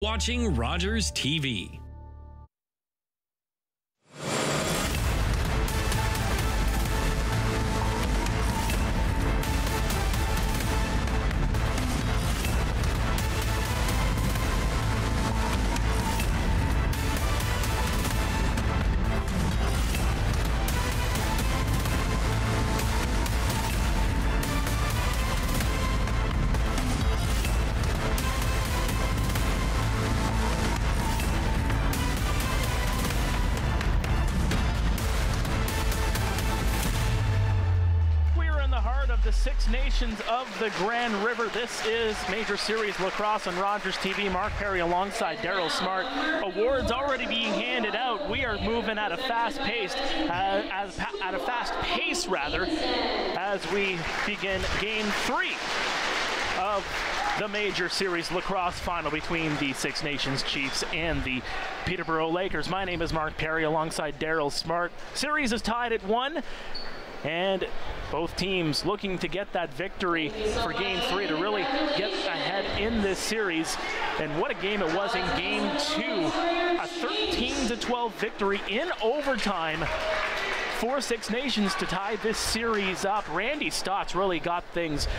Watching Rogers TV. The Six Nations of the Grand River. This is Major Series Lacrosse on Rogers TV. Mark Perry alongside Daryl Smart. Awards already being handed out. We are moving at a fast pace, as we begin Game 3 of the Major Series Lacrosse final between the Six Nations Chiefs and the Peterborough Lakers. My name is Mark Perry alongside Daryl Smart. Series is tied at 1. And both teams looking to get that victory for Game 3 to really get ahead in this series. And what a game it was in Game 2. A 13-12 victory in overtime for Six Nations to tie this series up. Randy Stotts really got things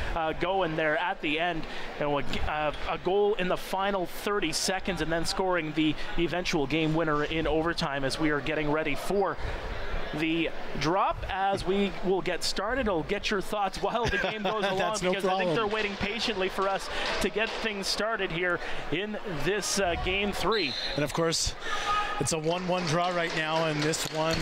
going there at the end. And a goal in the final 30 seconds and then scoring the eventual game winner in overtime as we are getting ready for the drop. As we will get started, I'll get your thoughts while the game goes along because I think they're waiting patiently for us to get things started here in this Game 3. And of course, it's a 1-1 draw right now, and this one,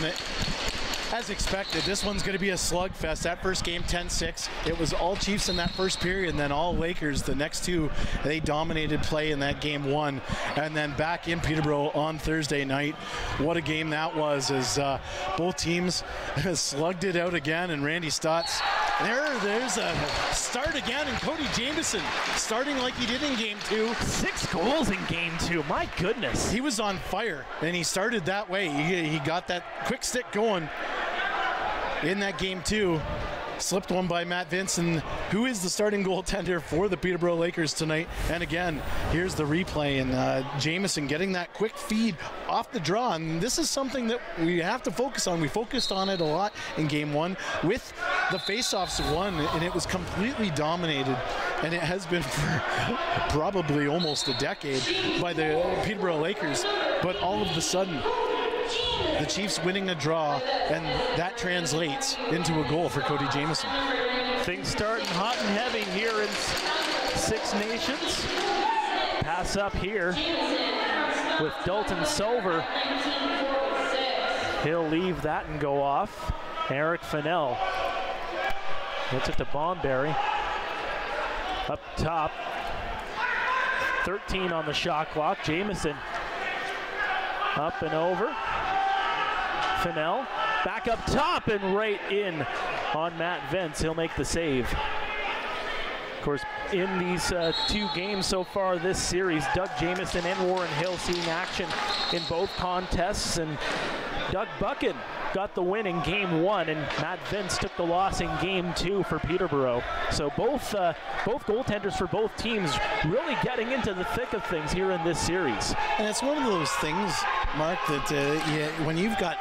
as expected, this one's going to be a slugfest. That first game, 10-6, it was all Chiefs in that first period, and then all Lakers. The next two, they dominated play in that Game 1. And then back in Peterborough on Thursday night. What a game that was, as both teams slugged it out again. And Randy Stotts, there's a start again, and Cody Jamieson starting like he did in Game 2. 6 goals in Game 2, my goodness. He was on fire, and he started that way. He got that quick stick going in that Game 2. Slipped one by Matt Vinson, who is the starting goaltender for the Peterborough Lakers tonight. And again, here's the replay, and Jamieson getting that quick feed off the draw. And this is something that we have to focus on. We focused on it a lot in Game 1 with the face-offs won, and it was completely dominated. And it has been for probably almost a decade by the Peterborough Lakers. But all of a sudden, the Chiefs winning a draw, and that translates into a goal for Cody Jamieson. Things starting hot and heavy here in Six Nations. Pass up here with Dalton Silver. He'll leave that and go off. Eric Fennell gets it to Bomberry. Up top, 13 on the shot clock. Jamieson up and over. Fennell back up top and right in on Matt Vince. He'll make the save. Of course, in these 2 games so far this series, Doug Jamieson and Warren Hill seeing action in both contests, and Doug Buchan got the win in Game 1, and Matt Vince took the loss in Game 2 for Peterborough. So both goaltenders for both teams really getting into the thick of things here in this series. And it's one of those things, Mark, that when you've got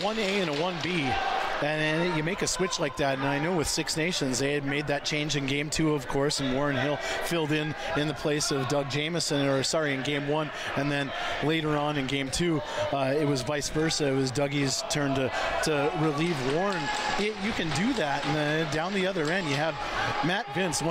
1A and a 1B, and you make a switch like that, and I know with Six Nations they had made that change in Game 2, of course, and Warren Hill filled in the place of Doug Jamieson, in Game 1, and then later on in Game 2 it was vice versa. It was Dougie's turn to relieve Warren. You can do that, and down the other end you have Matt Vince,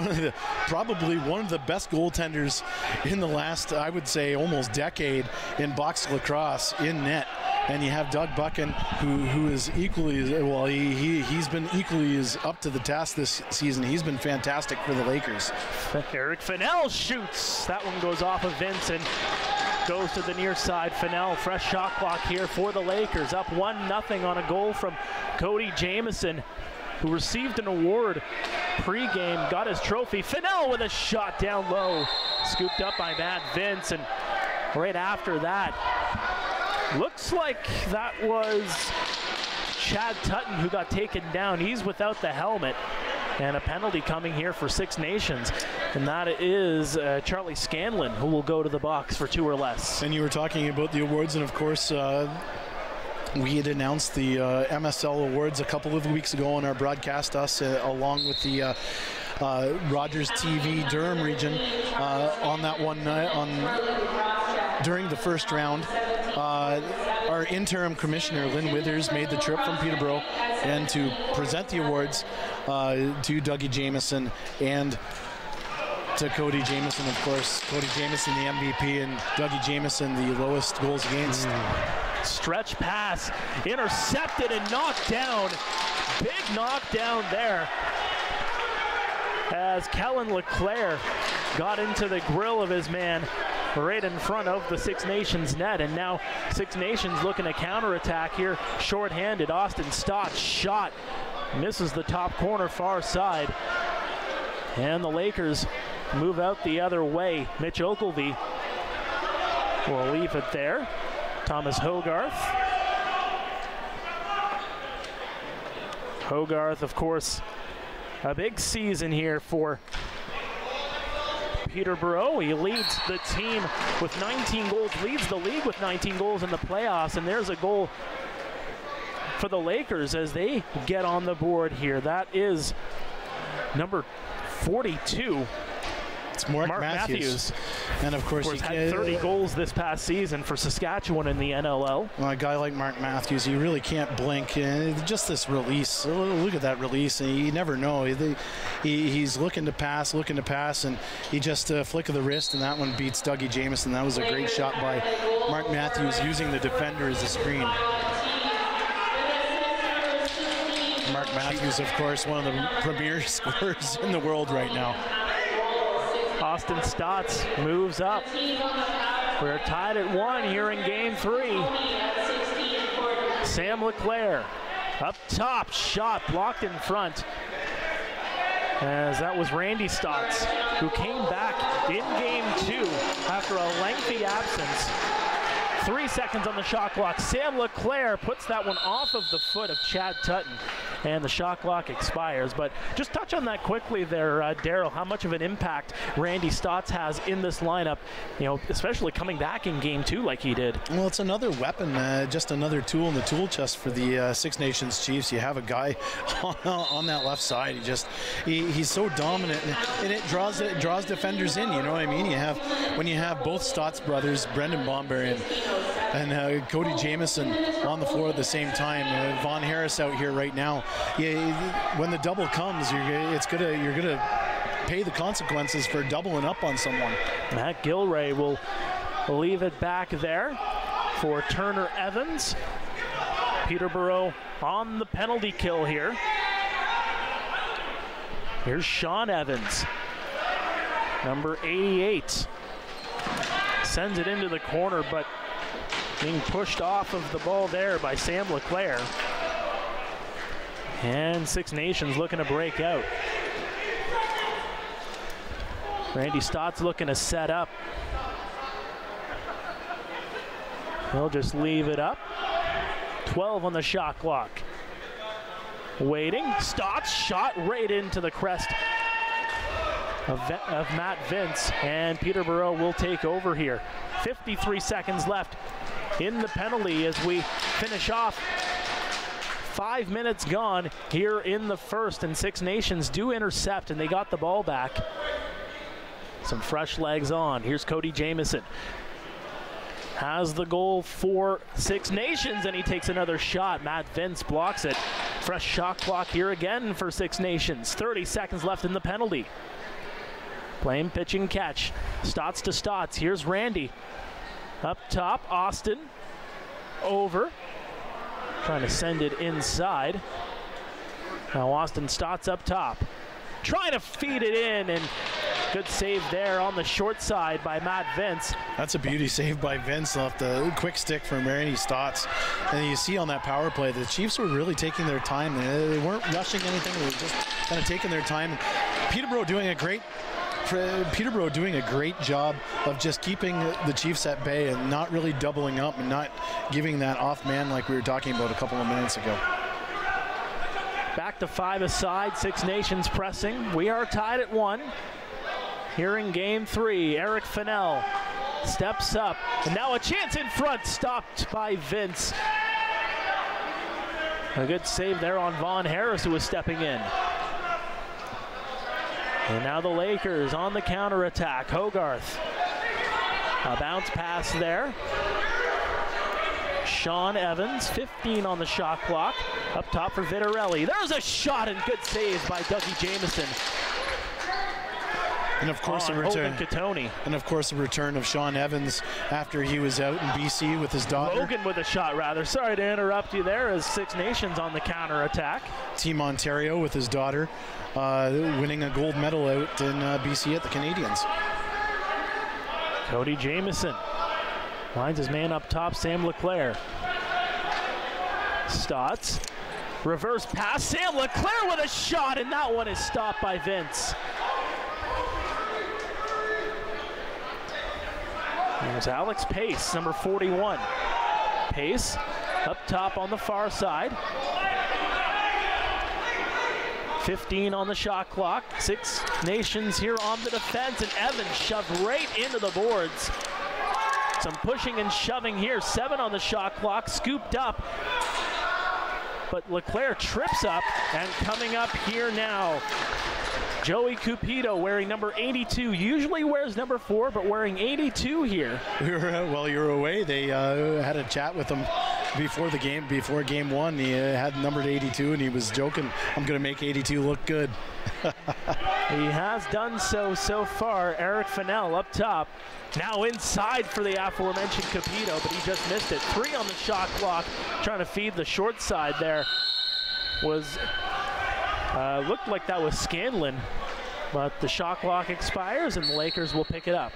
probably one of the best goaltenders in the last, I would say, almost decade in box lacrosse in net. And you have Doug Buchan, who is equally, well, he's been equally as up to the task this season. He's been fantastic for the Lakers. Eric Fennell shoots. That one goes off of Vince and goes to the near side. Fennell, fresh shot clock here for the Lakers. Up 1-0 on a goal from Cody Jamieson, who received an award pre-game, got his trophy. Fennell with a shot down low, scooped up by Matt Vince, and right after that, looks like that was Chad Tutton who got taken down. He's without the helmet. And a penalty coming here for Six Nations, and that is Charlie Scanlon, who will go to the box for 2 or less. And you were talking about the awards, and of course, we had announced the MSL awards a couple of weeks ago on our broadcast, along with the Rogers TV Durham region on that one during the first round. Our interim commissioner, Lynn Withers, made the trip from Peterborough and to present the awards to Dougie Jamieson and to Cody Jamieson, of course. Cody Jamieson, the MVP, and Dougie Jamieson, the lowest goals against. Stretch pass, intercepted and knocked down. Big knockdown there as Kellen LeClaire got into the grill of his man right in front of the Six Nations net. And now Six Nations looking to counterattack here. Short-handed, Austin Stott's shot misses the top corner far side. And the Lakers move out the other way. Mitch Oglevie will leave it there. Thomas Hogarth. Hogarth, of course, a big season here for Peterborough. He leads the team with 19 goals, leads the league with 19 goals in the playoffs, and there's a goal for the Lakers as they get on the board here. That is number 42. It's Mark Matthews. And of course, he had 30 goals this past season for Saskatchewan in the NLL. Well, a guy like Mark Matthews, you really can't blink. And just this release, look at that release, and you never know. He's looking to pass, and he just flick of the wrist, and that one beats Dougie Jamieson. That was a great shot by Mark Matthews, using the defender as a screen. Mark Matthews, of course, one of the premier scorers in the world right now. Austin Stotts moves up. We're tied at 1 here in game 3. Sam LeClaire up top, shot blocked in front. As that was Randy Stotts, who came back in game 2 after a lengthy absence. 3 seconds on the shot clock. Sam LeClaire puts that one off of the foot of Chad Tutton, and the shot clock expires. But just touch on that quickly there, Daryl, how much of an impact Randy Stotts has in this lineup, you know, especially coming back in game 2 like he did. Well, it's another weapon, just another tool in the tool chest for the Six Nations Chiefs. You have a guy on that left side. He's so dominant, and it draws defenders in. You know what I mean? When you have both Stotts brothers, Brendan Bomberry and Cody Jamieson on the floor at the same time. Von Harris out here right now. When the double comes, you're gonna pay the consequences for doubling up on someone. Matt Gilray will leave it back there for Turner Evans. Peterborough on the penalty kill here. Here's Sean Evans, number 88. Sends it into the corner, but being pushed off of the ball there by Sam LeClaire. And Six Nations looking to break out. Randy Stotts looking to set up. He'll just leave it up. 12 on the shot clock. Waiting. Stotts shot right into the crest of Matt Vince, and Peterborough will take over here. 53 seconds left in the penalty as we finish off. 5 minutes gone here in the first, and Six Nations do intercept, and they got the ball back. Some fresh legs on. Here's Cody Jamieson. Has the goal for Six Nations, and he takes another shot. Matt Vince blocks it. Fresh shot clock here again for Six Nations. 30 seconds left in the penalty. Playing pitch and catch. Stotts to Stotts. Here's Randy. Up top, Austin. Over. Trying to send it inside. Now Austin Stotts up top. Trying to feed it in, and good save there on the short side by Matt Vince. That's a beauty save by Vince off the quick stick from Randy Stotts. And you see on that power play, the Chiefs were really taking their time. They weren't rushing anything. They were just kind of taking their time. Peterborough doing a great job of just keeping the Chiefs at bay and not really doubling up and not giving that off man like we were talking about a couple of minutes ago. Back to 5 aside, Six Nations pressing. We are tied at 1. Here in game 3, Eric Fennell steps up. And now a chance in front, stopped by Vince. A good save there on Vaughn Harris, who was stepping in. And now the Lakers on the counterattack. Hogarth. A bounce pass there. Sean Evans, 15 on the shot clock. Up top for Vitarelli. There's a shot and good saves by Dougie Jamieson. And of course the return. And of course the return of Sean Evans after he was out in BC with his daughter. Logan with a shot, rather. Sorry to interrupt you there, as Six Nations on the counterattack. Team Ontario with his daughter winning a gold medal out in BC at the Canadians. Cody Jamieson lines his man up top, Sam Leclerc. Stotts, reverse pass, Sam Leclerc with a shot, and that one is stopped by Vince. There's Alex Pace, number 41. Pace up top on the far side. 15 on the shot clock. Six Nations here on the defense, and Evans shoved right into the boards. Some pushing and shoving here. 7 on the shot clock, scooped up. But Leclerc trips up, and coming up here now, Joey Cupido wearing number 82. Usually wears number 4, but wearing 82 here. While you were away, they had a chat with him before the game, before game 1. He had numbered 82, and he was joking, I'm going to make 82 look good. He has done so far. Eric Fennell up top. Now inside for the aforementioned Cupido, but he just missed it. 3 on the shot clock, trying to feed the short side there. Looked like that was Scanlon, but the shot clock expires and the Lakers will pick it up.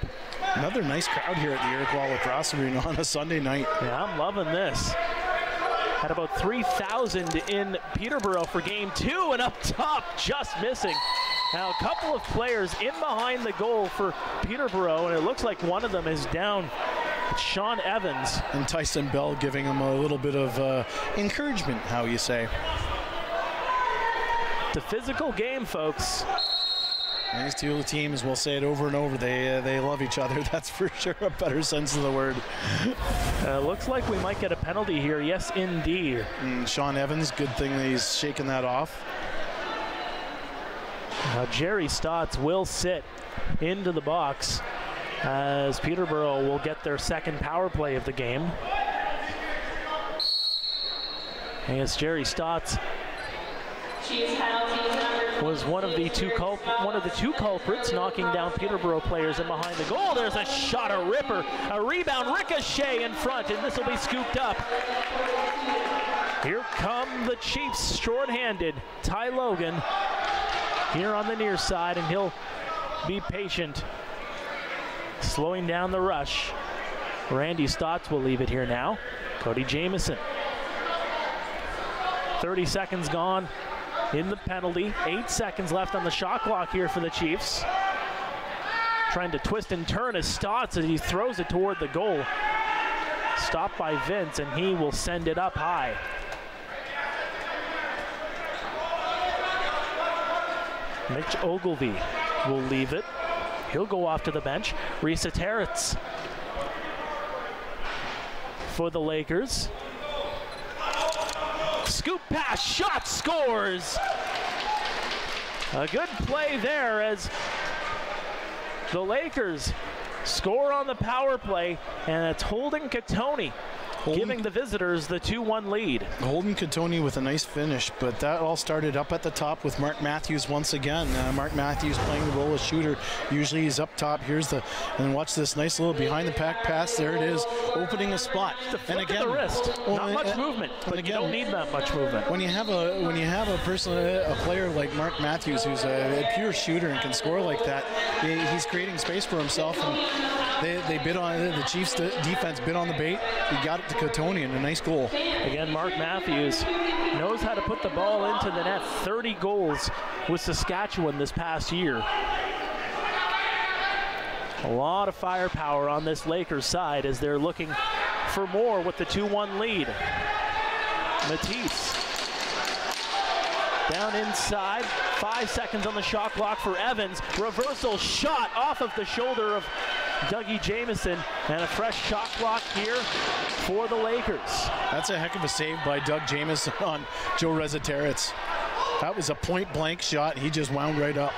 Another nice crowd here at the Iroquois Lacrosse Arena on a Sunday night. Yeah, I'm loving this. Had about 3,000 in Peterborough for game 2, and up top, just missing. Now a couple of players in behind the goal for Peterborough, and it looks like one of them is down. It's Sean Evans. And Tyson Bell giving him a little bit of encouragement, how you say. It's a physical game, folks. These two teams, will say it over and over, they love each other. That's for sure a better sense of the word. Looks like we might get a penalty here. Yes, indeed. And Sean Evans, good thing that he's shaking that off. Now Jerry Stotts will sit into the box as Peterborough will get their second power play of the game. And it's Jerry Stotts was one of the two culprits knocking down Peterborough players in behind the goal. There's a shot, a ripper, a rebound, ricochet in front, and this will be scooped up. Here come the Chiefs shorthanded. Ty Logan here on the near side, and he'll be patient, slowing down the rush. Randy Stotts will leave it here now. Cody Jamieson. 30 seconds gone in the penalty. 8 seconds left on the shot clock here for the Chiefs. Trying to twist and turn as Stotts as he throws it toward the goal. Stopped by Vince, and he will send it up high. Mitch Ogilvie will leave it. He'll go off to the bench. Risa Territz for the Lakers. Scoop pass, shot, scores! A good play there as the Lakers score on the power play, and it's Holden Katoni giving the visitors the 2-1 lead. Holden Katoni with a nice finish, but that all started up at the top with Mark Matthews once again. Mark Matthews playing the role of shooter. Usually he's up top. And watch this nice little behind the pack pass. There it is, opening a spot. And again, the wrist. Not much movement, but again, you don't need that much movement. When you have a player like Mark Matthews who's a pure shooter and can score like that, he's creating space for himself. And they bid on the Chiefs defense bid on the bait. He got it to Katoni, and a nice goal. Again, Mark Matthews knows how to put the ball into the net. 30 goals with Saskatchewan this past year. A lot of firepower on this Lakers side as they're looking for more with the 2-1 lead. Matisse Down inside, 5 seconds on the shot clock for Evans. Reversal shot off of the shoulder of Dougie Jamieson, and a fresh shot clock here for the Lakers. That's a heck of a save by Doug Jamieson on Joe Resetarits. That was a point-blank shot. He just wound right up.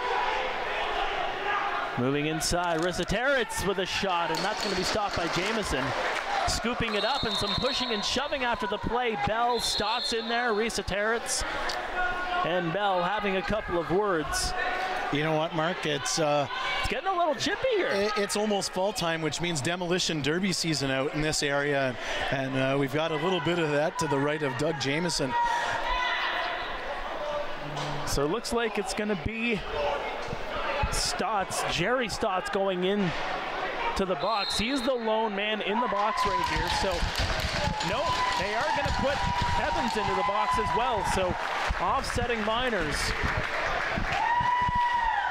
Moving inside, Resetarits with a shot, and that's going to be stopped by Jamieson. Scooping it up and some pushing and shoving after the play. Bell, Stotts in there, Resetarits, and Bell having a couple of words. You know what, Mark? It's getting a little chippy here. It's almost fall time, which means demolition derby season out in this area, and we've got a little bit of that to the right of Doug Jamieson. So it looks like it's going to be Stotts, Jerry Stotts, going in to the box. He's the lone man in the box right here. So, no, they are going to put Evans into the box as well. So, offsetting Miners.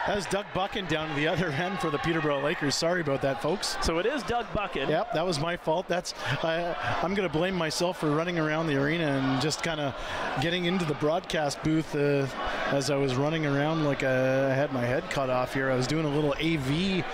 That's Doug Buchan down to the other end for the Peterborough Lakers. Sorry about that, folks. So it is Doug Buchan. Yep, that was my fault. I'm going to blame myself for running around the arena and just kind of getting into the broadcast booth as I was running around like I had my head cut off here. I was doing a little AV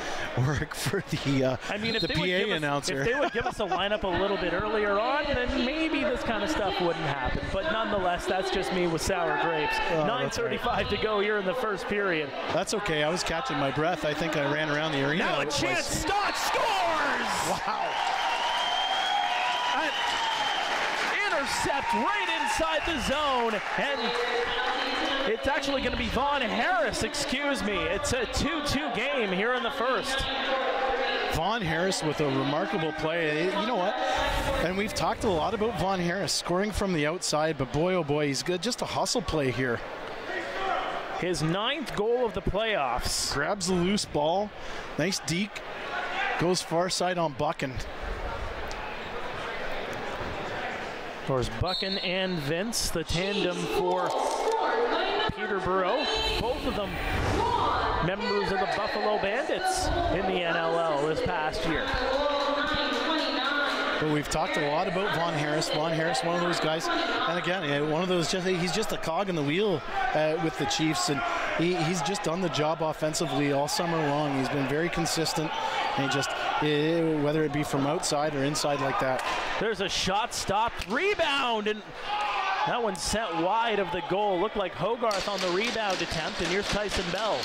work for the PA announcer. If they would give us a lineup a little bit earlier on, then maybe this kind of stuff wouldn't happen. But nonetheless, that's just me with sour grapes. 9:35 to go here in the first period. That's okay. I was catching my breath. I think I ran around the arena. Now a chance. Stotts scores! Wow. Intercept right inside the zone. And it's actually going to be Vaughn Harris, excuse me. It's a 2-2 game here in the first. Vaughn Harris with a remarkable play. You know what? And we've talked a lot about Vaughn Harris scoring from the outside, but boy, oh boy, he's good. Just a hustle play here. His 9th goal of the playoffs. Grabs the loose ball. Nice deke. Goes far side on Buchan. Of course, Buchan and Vince, the tandem for Peterborough. Both of them members of the Buffalo Bandits in the NLL this past year. But we've talked a lot about Vaughn Harris. Vaughn Harris, one of those guys, and again, one of those, he's just a cog in the wheel with the Chiefs, and he's just done the job offensively all summer long. He's been very consistent, and he just, whether it be from outside or inside like that. There's a shot stopped, rebound, and that one sent wide of the goal. Looked like Hogarth on the rebound attempt, and here's Tyson Bell.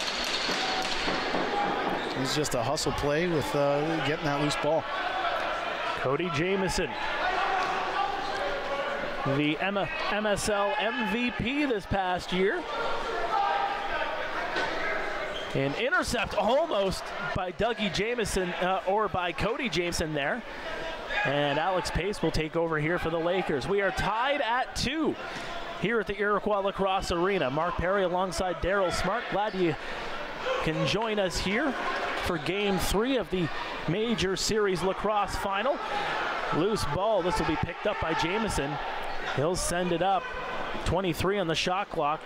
It's just a hustle play with getting that loose ball. Cody Jamieson, the MSL MVP this past year. An intercept almost by Dougie Jamieson, or by Cody Jamieson there. And Alex Pace will take over here for the Lakers. We are tied at 2 here at the Iroquois Lacrosse Arena. Mark Perry alongside Daryl Smart. Glad you can join us here for Game 3 of the Major Series Lacrosse Final. Loose ball. This will be picked up by Jamieson. He'll send it up. 23 on the shot clock.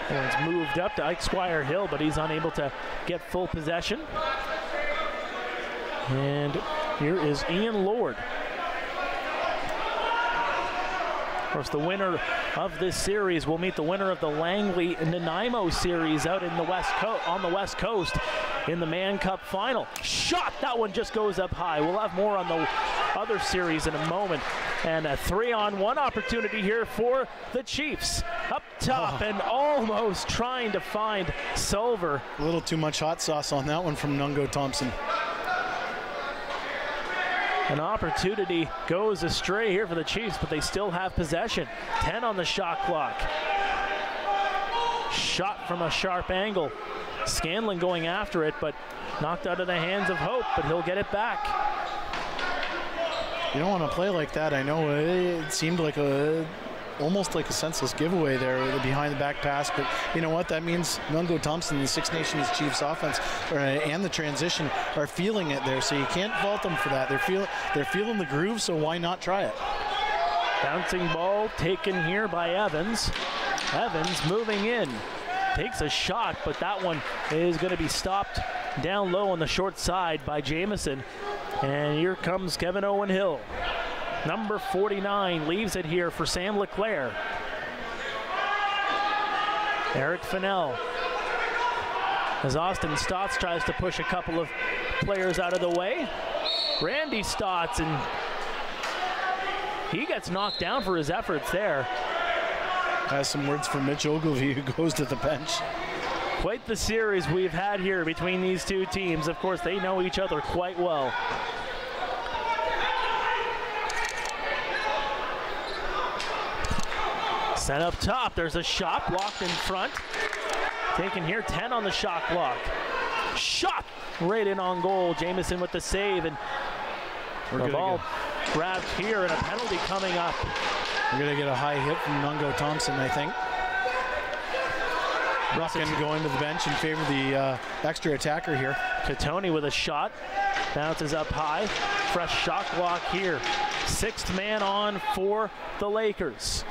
And it's moved up to Ike Squire Hill, but he's unable to get full possession. And here is Ian Lord. Of course, the winner of this series will meet the winner of the Langley Nanaimo series out in the on the West Coast in the Mann Cup final. Shot! That one just goes up high. We'll have more on the other series in a moment. And a 3-on-1 opportunity here for the Chiefs. Up top and almost trying to find Silver. A little too much hot sauce on that one from Nungo Thompson. An opportunity goes astray here for the Chiefs, but they still have possession. 10 on the shot clock. Shot from a sharp angle. Scanlon going after it, but knocked out of the hands of Hope, but he'll get it back. You don't want to play like that. I know it seemed like almost like a senseless giveaway there, the behind the back pass, but you know what, that means Nungo Thompson, the Six Nations Chiefs offense and the transition are feeling it there, so you can't fault them for that. They're feeling the groove, so why not try it? Bouncing ball taken here by Evans. Evans moving in, takes a shot, but that one is going to be stopped down low on the short side by Jamieson. And here comes Kevin Owen Hill. Number 49 leaves it here for Sam LeClaire. Eric Fennell. As Austin Stotts tries to push a couple of players out of the way. Randy Stotts, and he gets knocked down for his efforts there. Has some words for Mitch Ogilvie, who goes to the bench. Quite the series we've had here between these two teams. Of course, they know each other quite well. Set up top, there's a shot blocked in front. Taken here, 10 on the shot block. Shot right in on goal. Jamieson with the save, and the ball grabbed here, and a penalty coming up. We're going to get a high hit from Nungo Thompson, I think. Ruffin going to the bench in favor of the extra attacker here. Katoni with a shot, bounces up high. Fresh shot block here. Sixth man on for the Lakers.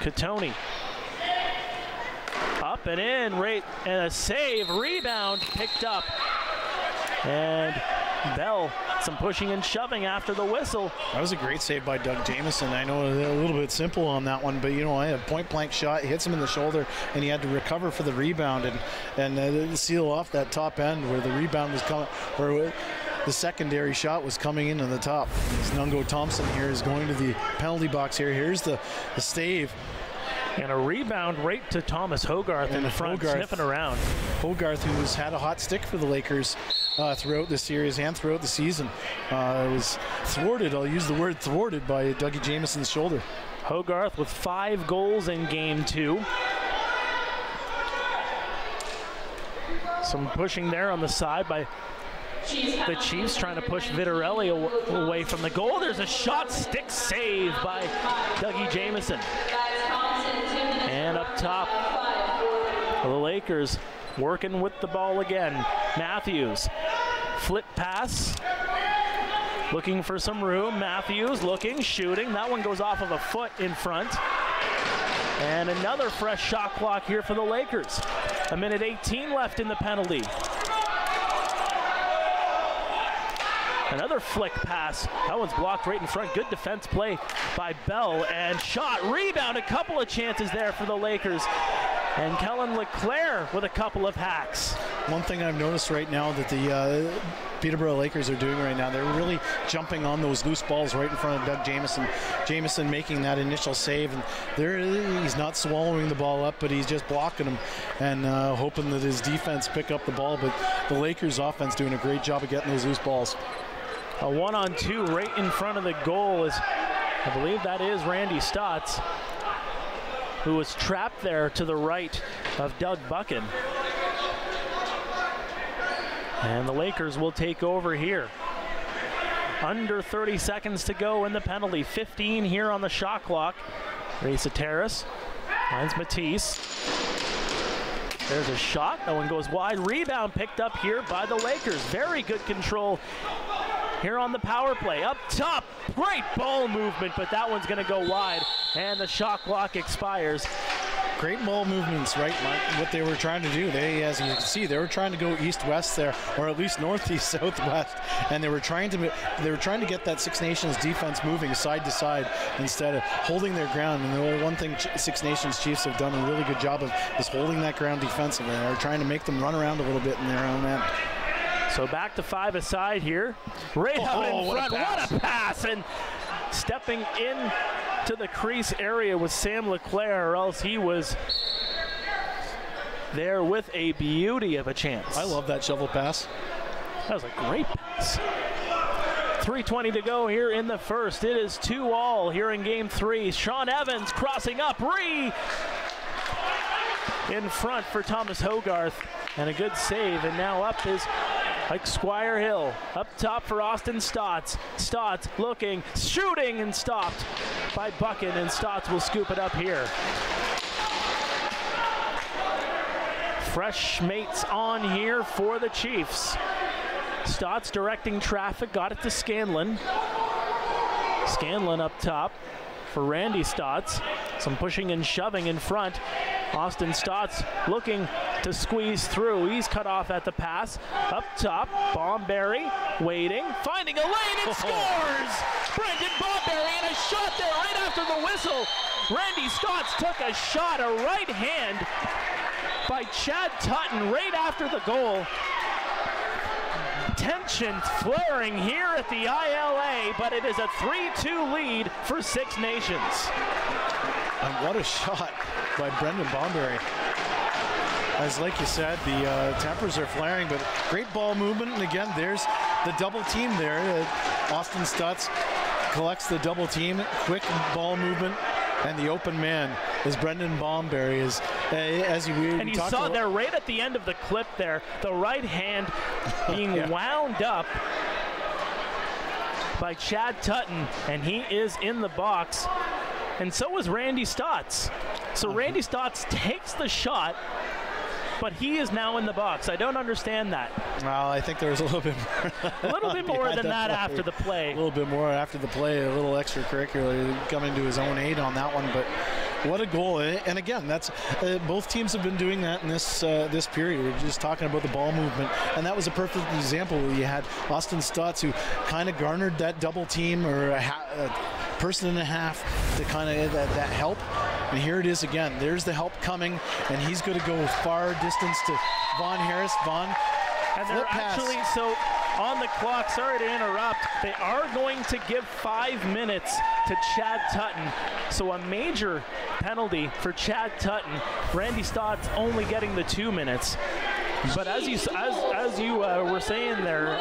Katoni. Up and in, right, and a save, rebound picked up. And Bell, some pushing and shoving after the whistle. That was a great save by Doug Jamieson. I know a little bit simple on that one, but you know, I had a point-blank shot, he hits him in the shoulder, and he had to recover for the rebound and seal off that top end where the rebound was coming, or the secondary shot was coming in on the top. As Nungo Thompson here is going to the penalty box here. Here's the save. And a rebound right to Thomas Hogarth in the front, sniffing around. Hogarth, who's had a hot stick for the Lakers throughout the series and throughout the season, was thwarted, I'll use the word thwarted, by Dougie Jamieson's shoulder. Hogarth with 5 goals in game 2. Some pushing there on the side by the Chiefs, trying to push Vitarelli away from the goal. There's a shot, stick save by Dougie Jamieson. And up top, the Lakers working with the ball again. Matthews, flip pass, looking for some room. Matthews looking, shooting. That one goes off of a foot in front. And another fresh shot clock here for the Lakers. 1:18 left in the penalty. Another flick pass. That one's blocked right in front. Good defense play by Bell, and shot, rebound, a couple of chances there for the Lakers. And Kellen LeClaire with a couple of hacks. One thing I've noticed right now that the Peterborough Lakers are doing right now, they're really jumping on those loose balls right in front of Doug Jamieson. Jamieson making that initial save, and he's not swallowing the ball up, but he's just blocking him and hoping that his defense pick up the ball. But the Lakers offense doing a great job of getting those loose balls. A 1-on-2 right in front of the goal is, I believe that is Randy Stotts, who was trapped there to the right of Doug Buchan. And the Lakers will take over here. Under 30 seconds to go in the penalty. 15 here on the shot clock. Raisa Terrace finds Matisse. There's a shot. That one goes wide. Rebound picked up here by the Lakers. Very good control here on the power play. Up top, great ball movement, but that one's going to go wide, and the shot clock expires. Great ball movements, right, Mark? What they were trying to do, as you can see, they were trying to go east-west there, or at least northeast-southwest, and they were trying to get that Six Nations defense moving side to side instead of holding their ground. And the one thing Six Nations Chiefs have done a really good job of is holding that ground defensively. They're trying to make them run around a little bit in their own end. So back to 5 aside here. Right out in front. What a pass! And stepping in to the crease area with Sam LeClaire, or else he was there with a beauty of a chance. I love that shovel pass. That was a great pass. 3:20 to go here in the first. It is 2-2 here in game 3. Sean Evans crossing up. In front for Thomas Hogarth. And a good save. And now up is Mike Squire Hill. Up top for Austin Stotts. Stotts looking, shooting, and stopped by Buchan, and Stotts will scoop it up here. Fresh mates on here for the Chiefs. Stotts directing traffic, got it to Scanlon. Scanlon up top for Randy Stotts. Some pushing and shoving in front. Austin Stotts looking to squeeze through. He's cut off at the pass. Up top, Bomberry waiting, finding a lane and scores! Brendan Bomberry, and a shot there right after the whistle. Randy Stotts took a shot, a right hand by Chad Tutton right after the goal. Tension flaring here at the ILA, but it is a 3-2 lead for Six Nations. And what a shot by Brendan Bomberry. As like you said, the tempers are flaring, but great ball movement. And again, there's the double team there. Austin Stutz collects the double team, quick ball movement, and the open man is Brendan Bomberry. As you saw there right at the end of the clip there, the right hand being wound up by Chad Tutton, and he is in the box, and so is Randy Stotts. So Randy Stotts takes the shot, but he is now in the box. I don't understand that. Well, I think there was a little bit more. A little bit more than that after the play. A little bit more after the play, a little extracurricular coming to his own aid on that one, but what a goal. And again, that's both teams have been doing that in this period. We're just talking about the ball movement, and that was a perfect example where you had Austin Stotts, who kind of garnered that double team or a person and a half to kind of that help. And here it is again. There's the help coming, and he's going to go far distance to Vaughn Harris. Vaughn, and they're actually, so on the clock, sorry to interrupt, they are going to give 5 minutes to Chad Tutton. So a major penalty for Chad Tutton. Randy Stotts only getting the 2 minutes. But as you were saying there,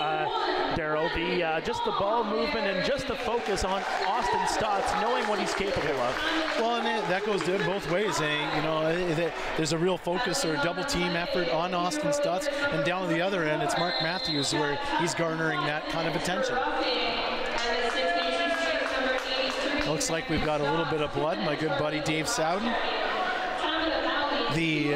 Daryl, just the ball movement and just the focus on Austin Stotts, knowing what he's capable of. Well, and that goes both ways. There's a real focus or a double team effort on Austin Stotts, and down to the other end, it's Mark Matthews where he's garnering that kind of attention. Looks like we've got a little bit of blood. My good buddy Dave Sowden, the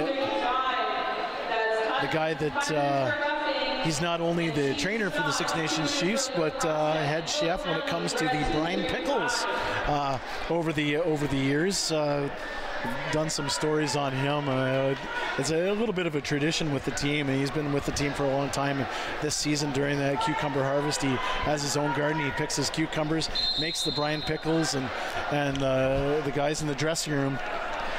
guy that he's not only the trainer for the Six Nations Chiefs, but head chef when it comes to the brine pickles over the years. Done some stories on him. It's a little bit of a tradition with the team, and he's been with the team for a long time. And this season during the cucumber harvest, he has his own garden. He picks his cucumbers, makes the brine pickles, and the guys in the dressing room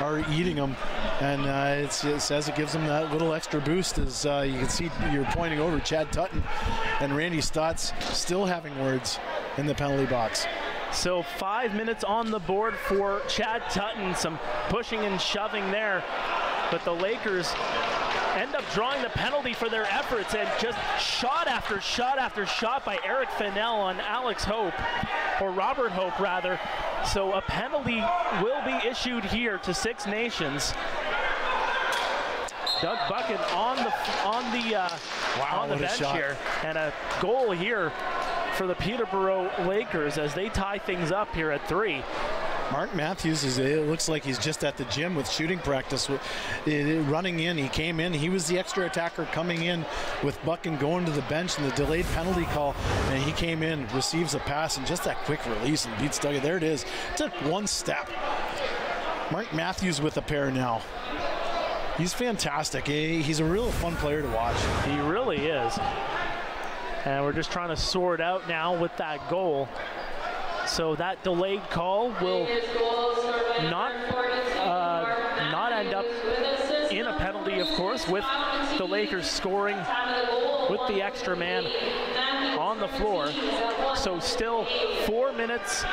are eating them, and it says it gives them that little extra boost. As you can see, you're pointing over Chad Tutton and Randy Stotts still having words in the penalty box. So 5 minutes on the board for Chad Tutton, some pushing and shoving there, but the Lakers end up drawing the penalty for their efforts, and just shot after shot after shot by Eric Fennell on Alex Hope, or Robert Hope rather. So a penalty will be issued here to Six Nations. Doug Buchan on the bench here, and a goal here for the Peterborough Lakers as they tie things up here at 3. Mark Matthews it looks like he's just at the gym with shooting practice, running in. He came in, he was the extra attacker coming in with Buchan going to the bench and the delayed penalty call, and he came in, receives a pass, and just that quick release and beats Doug. There it is. Took one step. Mark Matthews with a pair now. He's fantastic. He's a real fun player to watch. He really is. And we're just trying to sort out now with that goal. So that delayed call will not end up in a penalty, of course, with the Lakers scoring with the extra man on the floor. So still 4 minutes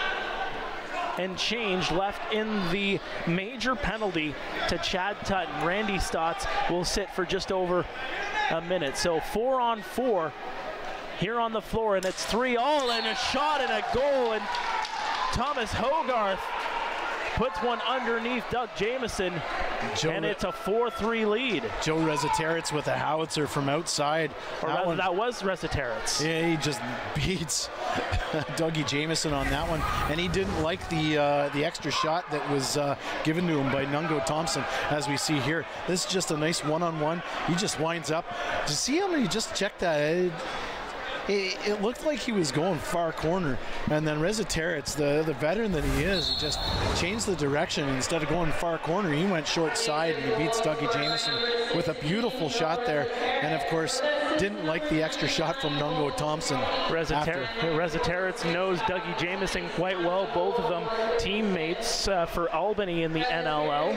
and change left in the major penalty to Chad Tutton. Randy Stotts will sit for just over a minute. So 4 on 4 here on the floor, and it's 3-all, and a shot and a goal, and Thomas Hogarth puts one underneath Doug Jamieson, and it's a 4-3 lead. Joe Resetarits with a howitzer from outside. Or rather, that was Resetarits. Yeah, he just beats Dougie Jamieson on that one, and he didn't like the extra shot that was given to him by Nungo Thompson, as we see here. This is just a nice one-on-one. He just winds up. To see him, you just check that. it looked like he was going far corner, and then Reza Terets, the veteran that he is, he just changed the direction. Instead of going far corner, he went short side, and he beats Dougie Jamieson with a beautiful shot there, and of course didn't like the extra shot from Nungo Thompson. Reza Terets knows Dougie Jamieson quite well, both of them teammates for Albany in the NLL.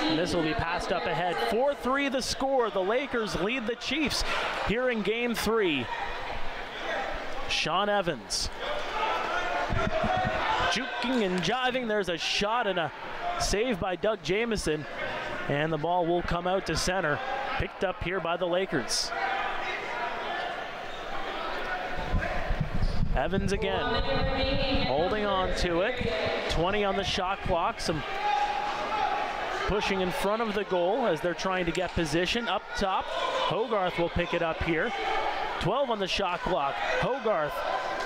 And this will be passed up ahead. 4-3 the score. The Lakers lead the Chiefs here in Game 3. Sean Evans juking and jiving. There's a shot and a save by Doug Jamieson, and the ball will come out to center. Picked up here by the Lakers. Evans again, holding on to it. 20 on the shot clock. Some pushing in front of the goal as they're trying to get position. Up top, Hogarth will pick it up here. 12 on the shot clock. Hogarth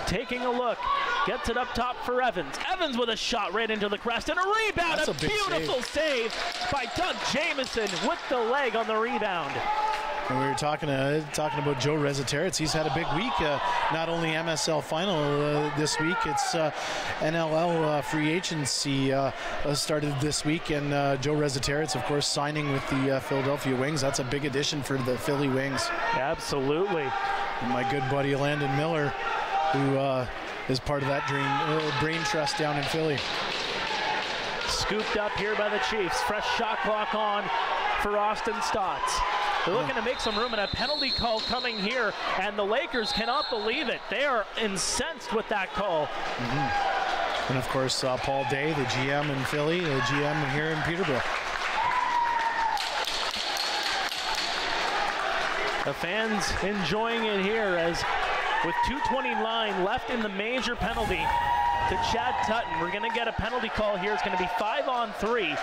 taking a look. Gets it up top for Evans. Evans with a shot right into the crest and a rebound. That's a beautiful save by Doug Jamieson with the leg on the rebound. And we were talking about Joe Reza Terets. He's had a big week. Not only MSL final this week, it's NLL free agency started this week, and Joe Reza Terets, of course, signing with the Philadelphia Wings. That's a big addition for the Philly Wings. Absolutely. And my good buddy Landon Miller, who is part of that brain trust down in Philly. Scooped up here by the Chiefs. Fresh shot clock on for Austin Stotts. They're looking to make some room, and a penalty call coming here, and the Lakers cannot believe it. They are incensed with that call. Mm-hmm. And of course, Paul Day, the GM in Philly, the GM here in Peterborough. The fans enjoying it here as with 2:29 left in the major penalty to Chad Tutton. We're going to get a penalty call here. It's going to be 5-on-3.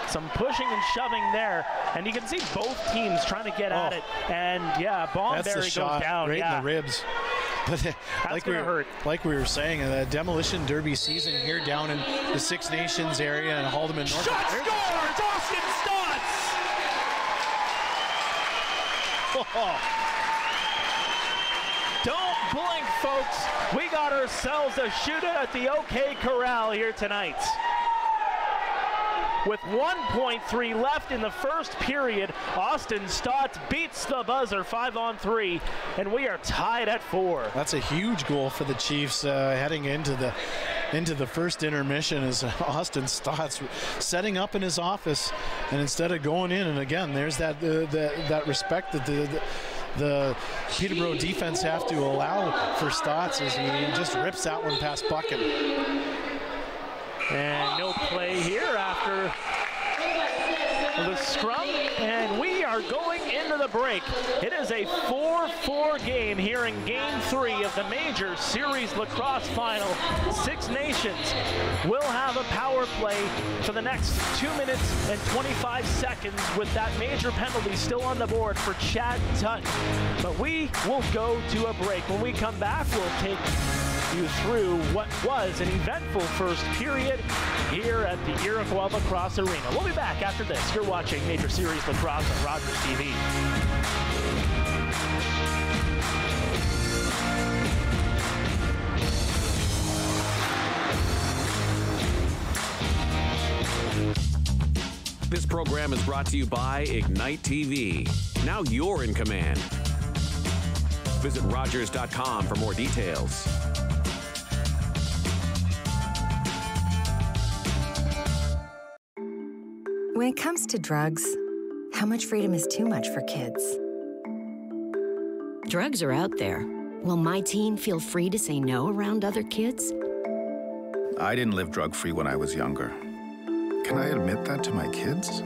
Some pushing and shoving there, and you can see both teams trying to get at it. And yeah, Bomberry goes down. Right in the ribs. But like we were saying, the demolition derby season here down in the Six Nations area in Haldeman North. Shot scores! Austin Stotts! Don't blink, folks. We got ourselves a shootout at the OK Corral here tonight. With 1.3 left in the first period, Austin Stotts beats the buzzer 5-on-3, and we are tied at 4. That's a huge goal for the Chiefs heading into the first intermission, as Austin Stotts setting up in his office, and instead of going in, and again, there's that respect that the Peterborough defense have to allow for Stotts as he just rips that one past Bucket. And no play here after the scrum, and we are going into the break. It is a 4-4 game here in Game 3 of the Major Series Lacrosse Final. Six Nations will have a power play for the next 2 minutes and 25 seconds with that major penalty still on the board for Chad Tutton. But we will go to a break. When we come back, we'll take you through what was an eventful first period here at the Iroquois Lacrosse Arena. We'll be back after this. You're watching Major Series Lacrosse on Rogers TV. This program is brought to you by Ignite TV. Now you're in command. Visit Rogers.com for more details. When it comes to drugs, how much freedom is too much for kids? Drugs are out there. Will my teen feel free to say no around other kids? I didn't live drug-free when I was younger. Can I admit that to my kids?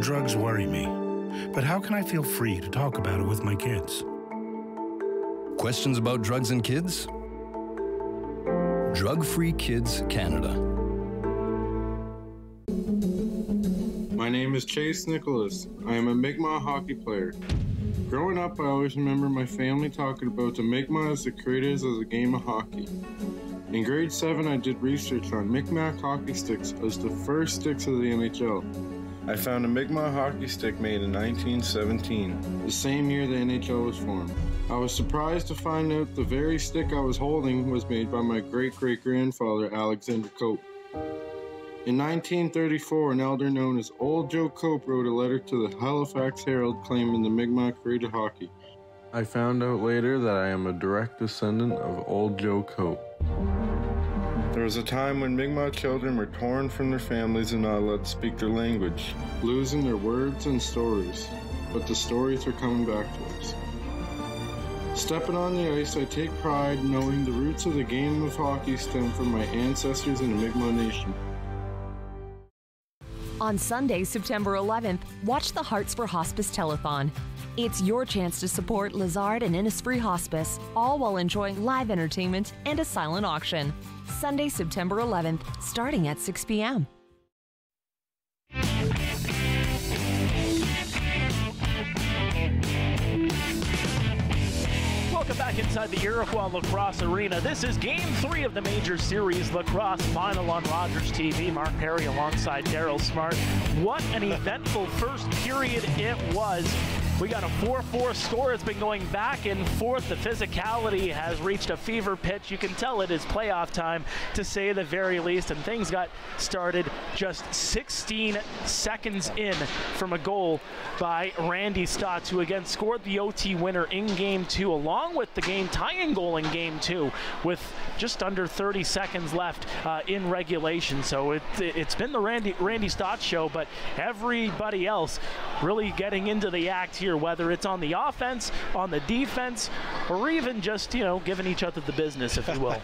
Drugs worry me, but how can I feel free to talk about it with my kids? Questions about drugs and kids? Drug Free Kids Canada. My name is Chase Nicholas. I am a Mi'kmaq hockey player. Growing up, I always remember my family talking about the Mi'kmaq as the creators of the game of hockey. In grade 7, I did research on Mi'kmaq hockey sticks as the first sticks of the NHL. I found a Mi'kmaq hockey stick made in 1917, the same year the NHL was formed. I was surprised to find out the very stick I was holding was made by my great-great-grandfather, Alexander Cope. In 1934, an elder known as Old Joe Cope wrote a letter to the Halifax Herald claiming the Mi'kmaq created hockey. I found out later that I am a direct descendant of Old Joe Cope. There was a time when Mi'kmaq children were torn from their families and not allowed to speak their language, losing their words and stories. But the stories are coming back to us. Stepping on the ice, I take pride knowing the roots of the game of hockey stem from my ancestors in the Mi'kmaq Nation. On Sunday, September 11th, watch the Hearts for Hospice Telethon. It's your chance to support Lazard and Innisfree Hospice, all while enjoying live entertainment and a silent auction. Sunday, September 11th, starting at 6 p.m. Welcome back inside the Iroquois Lacrosse Arena. This is Game 3 of the Major Series Lacrosse Final on Rogers TV. Mark Perry alongside Daryl Smart. What an eventful first period it was. We got a 4-4 score. It's been going back and forth. The physicality has reached a fever pitch. You can tell it is playoff time, to say the very least. And things got started just 16 seconds in from a goal by Randy Stotts, who again scored the OT winner in Game 2, along with the game-tying goal in Game 2, with just under 30 seconds left in regulation. So it's been the Randy Stotts show, but everybody else really getting into the act here, whether it's on the offense, on the defense, or even just, giving each other the business, if you will.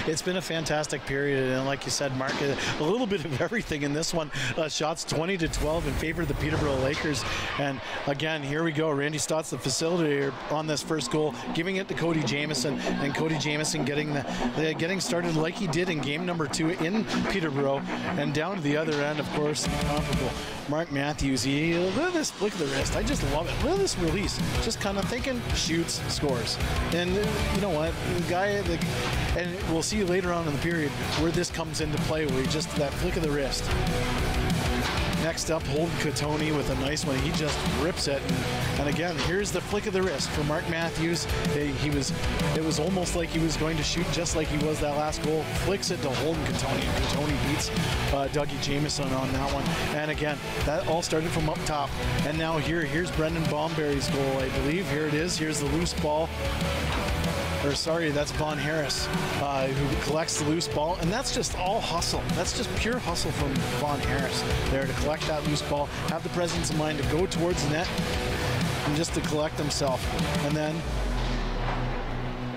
It's been a fantastic period, and like you said, Mark, a little bit of everything in this one. Shots 20-12 in favor of the Peterborough Lakers, and again, here we go. Randy Stotts, the facilitator on this first goal, giving it to Cody Jamieson, and Cody Jamieson getting started like he did in game number 2 in Peterborough, and down to the other end, of course, incomparable Mark Matthews. Look at this flick of the wrist. I just love it. Look at this release. Just kind of thinking, shoots, scores. And you know what? The guy, and we'll see later on in the period where this comes into play, where he just, that flick of the wrist. Next up, Holden Katoni with a nice one. He just rips it. And again, here's the flick of the wrist for Mark Matthews. It was almost like he was going to shoot just like he was that last goal. Flicks it to Holden Katoni. And Katoni beats Dougie Jamieson on that one. And again, that all started from up top. And now here's Brendan Bomberry's goal, I believe. Here it is. Here's the loose ball. Or sorry, that's Von Harris, who collects the loose ball, and that's just all hustle. That's just pure hustle from Von Harris there to collect that loose ball, have the presence of mind to go towards the net, and just to collect himself. And then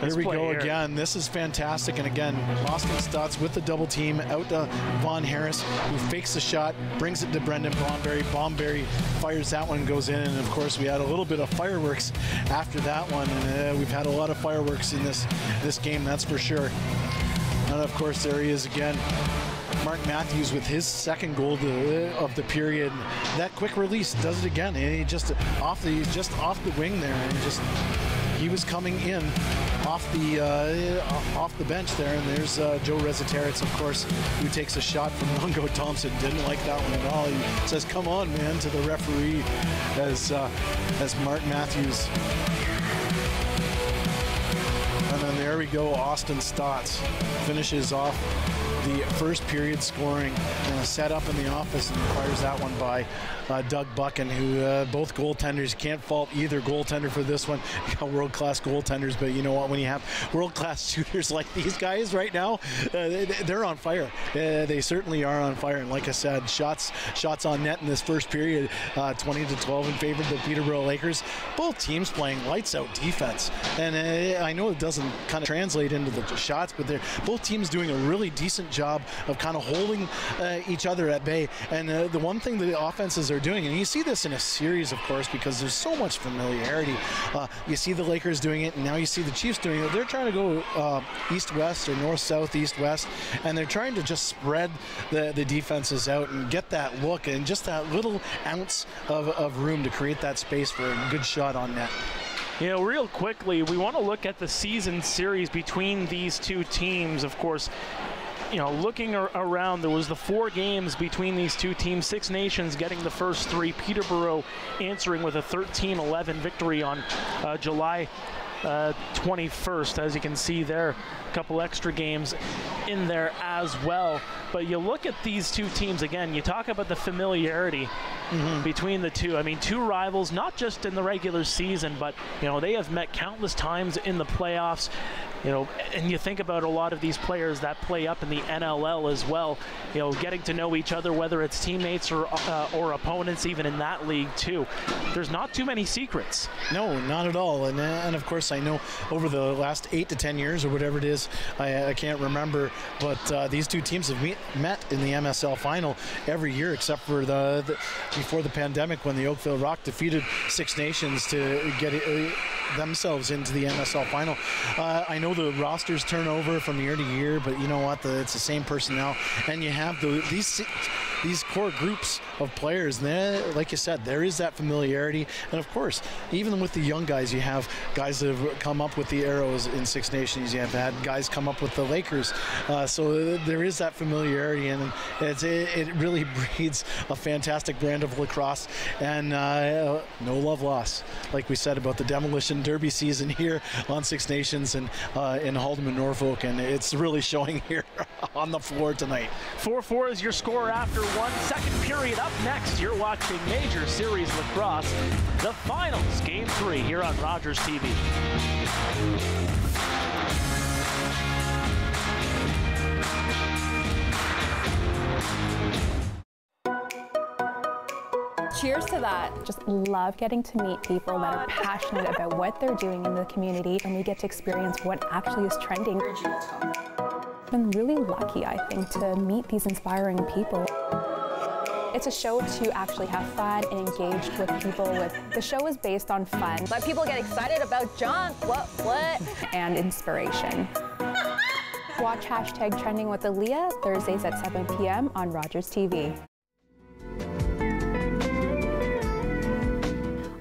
here we go again. This is fantastic. And again, Austin Stotts with the double team out to Von Harris, who fakes the shot, brings it to Brendan Bomberry. Bomberry fires that one, goes in. And of course, we had a little bit of fireworks after that one. And we've had a lot of fireworks in this game, that's for sure. And of course, there he is again. Mark Matthews with his second goal of the period. That quick release does it again. And he just off the wing there, and he was coming in off the bench there, and there's Joe Reziteritz, of course, who takes a shot from Mungo Thompson. Didn't like that one at all. He says, "Come on, man," to the referee as Mark Matthews. And then there we go. Austin Stotts finishes off the first period scoring and a set up in the office, and fires that one by Doug Buchan, who both goaltenders, can't fault either goaltender for this one. You got world-class goaltenders, but you know what, when you have world-class shooters like these guys right now, they're on fire. They certainly are on fire, and like I said, shots on net in this first period, 20-12 in favor of the Peterborough Lakers. Both teams playing lights-out defense, and I know it doesn't kind of translate into the shots, but both teams doing a really decent job of kind of holding each other at bay. And the one thing the offenses are doing, and you see this in a series, of course, because there's so much familiarity. You see the Lakers doing it, and now you see the Chiefs doing it. They're trying to go east-west or north-south, east-west, and they're trying to just spread the defenses out and get that look and just that little ounce of room to create that space for a good shot on net. Real quickly, we want to look at the season series between these two teams. Of course, looking around, there was the 4 games between these two teams. Six Nations getting the first 3. Peterborough answering with a 13-11 victory on July 21st, as you can see there. A couple extra games in there as well. But you look at these two teams again, you talk about the familiarity between the two. I mean, two rivals, not just in the regular season, but they have met countless times in the playoffs. And you think about a lot of these players that play up in the NLL as well, getting to know each other, whether it's teammates or opponents, even in that league too. There's not too many secrets. No, not at all. And of course, I know over the last 8 to 10 years or whatever it is, I can't remember, but these two teams have met in the MSL final every year, except for before the pandemic, when the Oakville Rock defeated Six Nations to get themselves into the MSL final. I know the rosters turn over from year to year, but you know what? It's the same personnel, and you have these core groups of players. And like you said, there is that familiarity, and of course, even with the young guys, you have guys that have come up with the Arrows in Six Nations. You have had guys come up with the Lakers, so there is that familiarity, and it really breeds a fantastic brand of lacrosse, and no love lost, like we said about the Demolition Derby season here on Six Nations and in Haldeman, Norfolk, and it's really showing here on the floor tonight. 4-4 is your score after 1 second period. Up next, you're watching Major Series Lacrosse, the finals, Game 3 here on Rogers TV. Cheers to that. Just love getting to meet people that are passionate about what they're doing in the community, and we get to experience what actually is trending. I've been really lucky, I think, to meet these inspiring people. It's a show to actually have fun and engage with people. The show is based on fun. Let people get excited about junk. What? And inspiration. Watch #Trending with Aaliyah Thursdays at 7 p.m. on Rogers TV.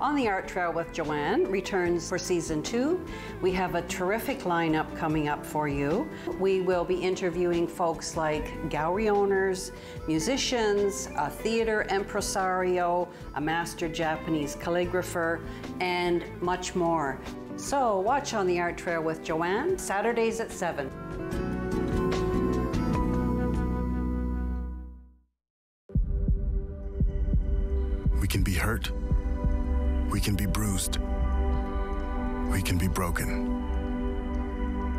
On the Art Trail with Joanne returns for season 2. We have a terrific lineup coming up for you. We will be interviewing folks like gallery owners, musicians, a theater impresario, a master Japanese calligrapher, and much more. So watch On the Art Trail with Joanne, Saturdays at 7. We can be hurt. We can be bruised. We can be broken.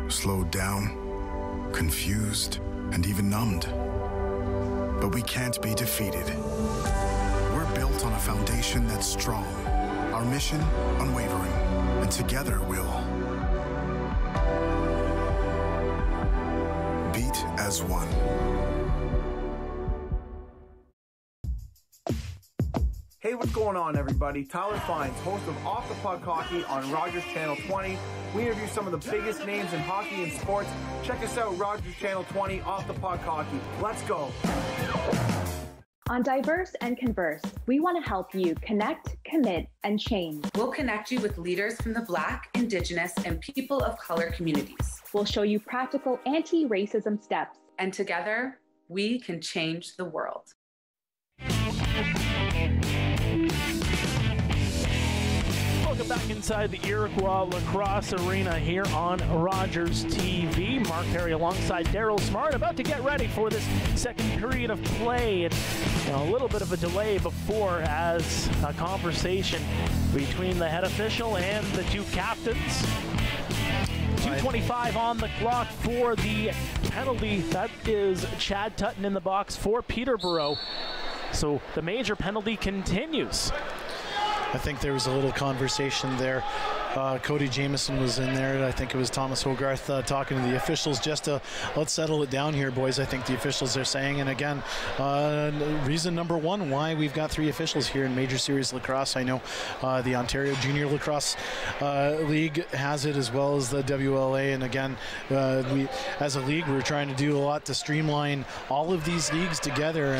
Slowed down, confused, and even numbed. But we can't be defeated. We're built on a foundation that's strong, our mission unwavering, and together we'll beat as one. Hey, what's going on, everybody? Tyler Fines, host of Off the Puck Hockey on Rogers Channel 20. We interview some of the biggest names in hockey and sports. Check us out, Rogers Channel 20, Off the Puck Hockey. Let's go. On Diverse and Converse, we want to help you connect, commit, and change. We'll connect you with leaders from the Black, Indigenous, and people of color communities. We'll show you practical anti-racism steps. And together, we can change the world. Welcome back inside the Iroquois Lacrosse Arena here on Rogers TV. Mark Perry alongside Daryl Smart, about to get ready for this second period of play. And a little bit of a delay before, as a conversation between the head official and the two captains. 2:25 on the clock for the penalty. That is Chad Tutton in the box for Peterborough. So the major penalty continues. I think there was a little conversation there. Cody Jamieson was in there. I think it was Thomas Hogarth talking to the officials just to let's settle it down here, boys. I think the officials are saying. And again, reason number one why we've got 3 officials here in Major Series Lacrosse. I know the Ontario Junior Lacrosse League has it, as well as the WLA. And again, we as a league, we're trying to do a lot to streamline all of these leagues together,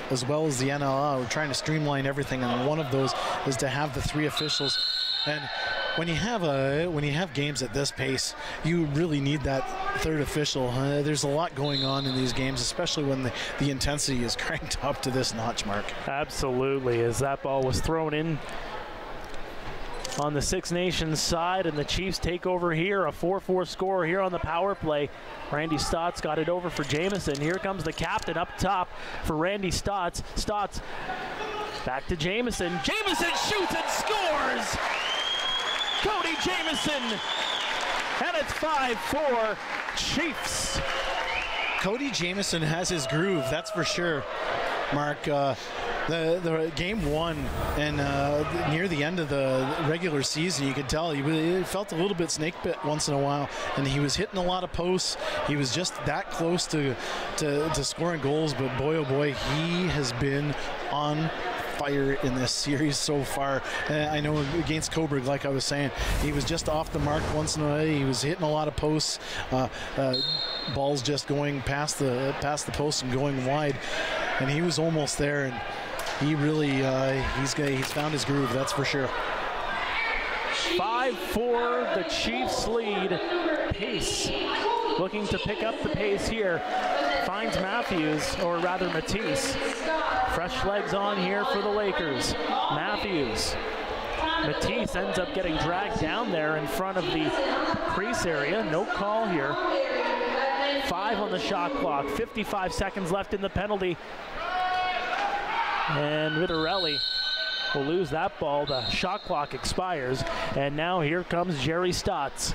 as well as the NLL. We're trying to streamline everything, and one of those is to have the 3 officials. And when you have games at this pace, you really need that 3rd official. There's a lot going on in these games, especially when the intensity is cranked up to this notch, Mark. Absolutely, as that ball was thrown in on the Six Nations side, and the Chiefs take over here. A 4-4 score here on the power play. Randy Stotts got it over for Jamieson. Here comes the captain up top for Randy Stotts. Stotts back to Jamieson. Jamieson shoots and scores! Cody Jamieson, and it's 5-4 Chiefs. Cody Jamieson has his groove, that's for sure, Mark. The game one, and near the end of the regular season, you could tell he felt a little bit snake bit once in a while, and he was hitting a lot of posts. He was just that close to scoring goals, but boy, oh boy, he has been on fire in this series so far. I know against Coburg, like I was saying, he was just off the mark once in a while. He was hitting a lot of posts, balls just going past the post and going wide, and he was almost there. And he really he's found his groove, that's for sure. 5-4, the Chiefs lead. Pace looking to pick up the pace here. Finds Matthews, or rather Matisse. Fresh legs on here for the Lakers. Matthews. Matisse ends up getting dragged down there in front of the crease area. No call here. 5 on the shot clock. 55 seconds left in the penalty. And Vitarelli will lose that ball. The shot clock expires. And now here comes Jerry Stotts.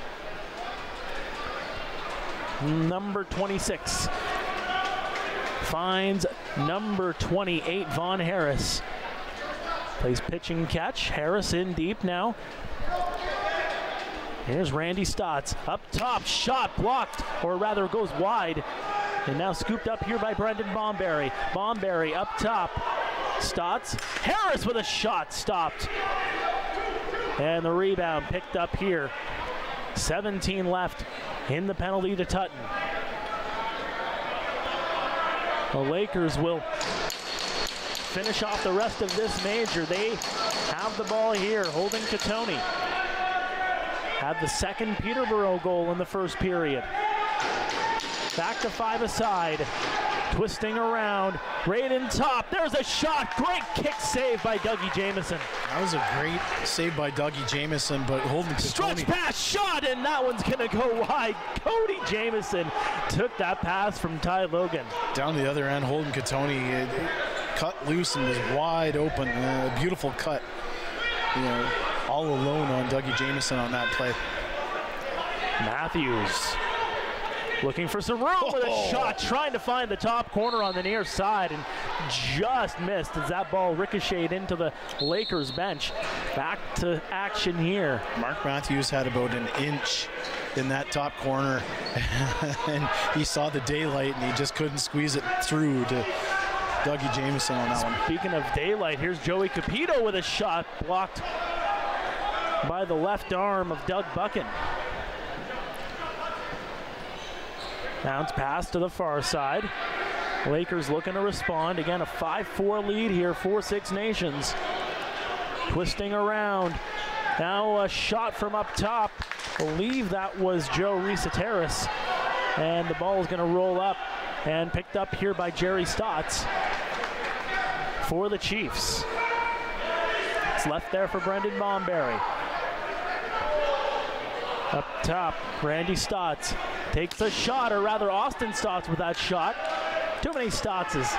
Number 26. Finds number 28, Vaughn Harris. Plays pitch and catch. Harris in deep now. Here's Randy Stotts. Up top, shot blocked, or rather goes wide. And now scooped up here by Brendan Bomberry. Bomberry up top. Stotts. Harris with a shot, stopped. And the rebound picked up here. 17 left in the penalty to Tutton. The Lakers will finish off the rest of this major. They have the ball here, holding Katoni. Had the second Peterborough goal in the first period. Back to 5 aside. Twisting around, right in top. There's a shot. Great kick save by Dougie Jamieson. That was a great save by Dougie Jamieson, but holding Katoni. Stretch pass, shot, and that one's going to go wide. Cody Jamieson took that pass from Ty Logan. Down the other end, holding Katoni. Cut loose and was wide open. Beautiful cut. You know, all alone on Dougie Jamieson on that play. Matthews. Looking for some room with a shot, trying to find the top corner on the near side, and just missed as that ball ricocheted into the Lakers bench. Back to action here. Mark Matthews had about an inch in that top corner, and he saw the daylight, and he just couldn't squeeze it through to Dougie Jamieson on that one. Speaking of daylight, here's Joey Capito with a shot blocked by the left arm of Doug Buchan. Bounce pass to the far side. Lakers looking to respond. Again, a 5-4 lead here for Six Nations. Twisting around. Now a shot from up top. Believe that was Joe Risateris. And the ball is going to roll up and picked up here by Jerry Stotts for the Chiefs. It's left there for Brendan Bomberry. Up top, Randy Stotts takes a shot, or rather Austin Stotts with that shot. Too many Stottses.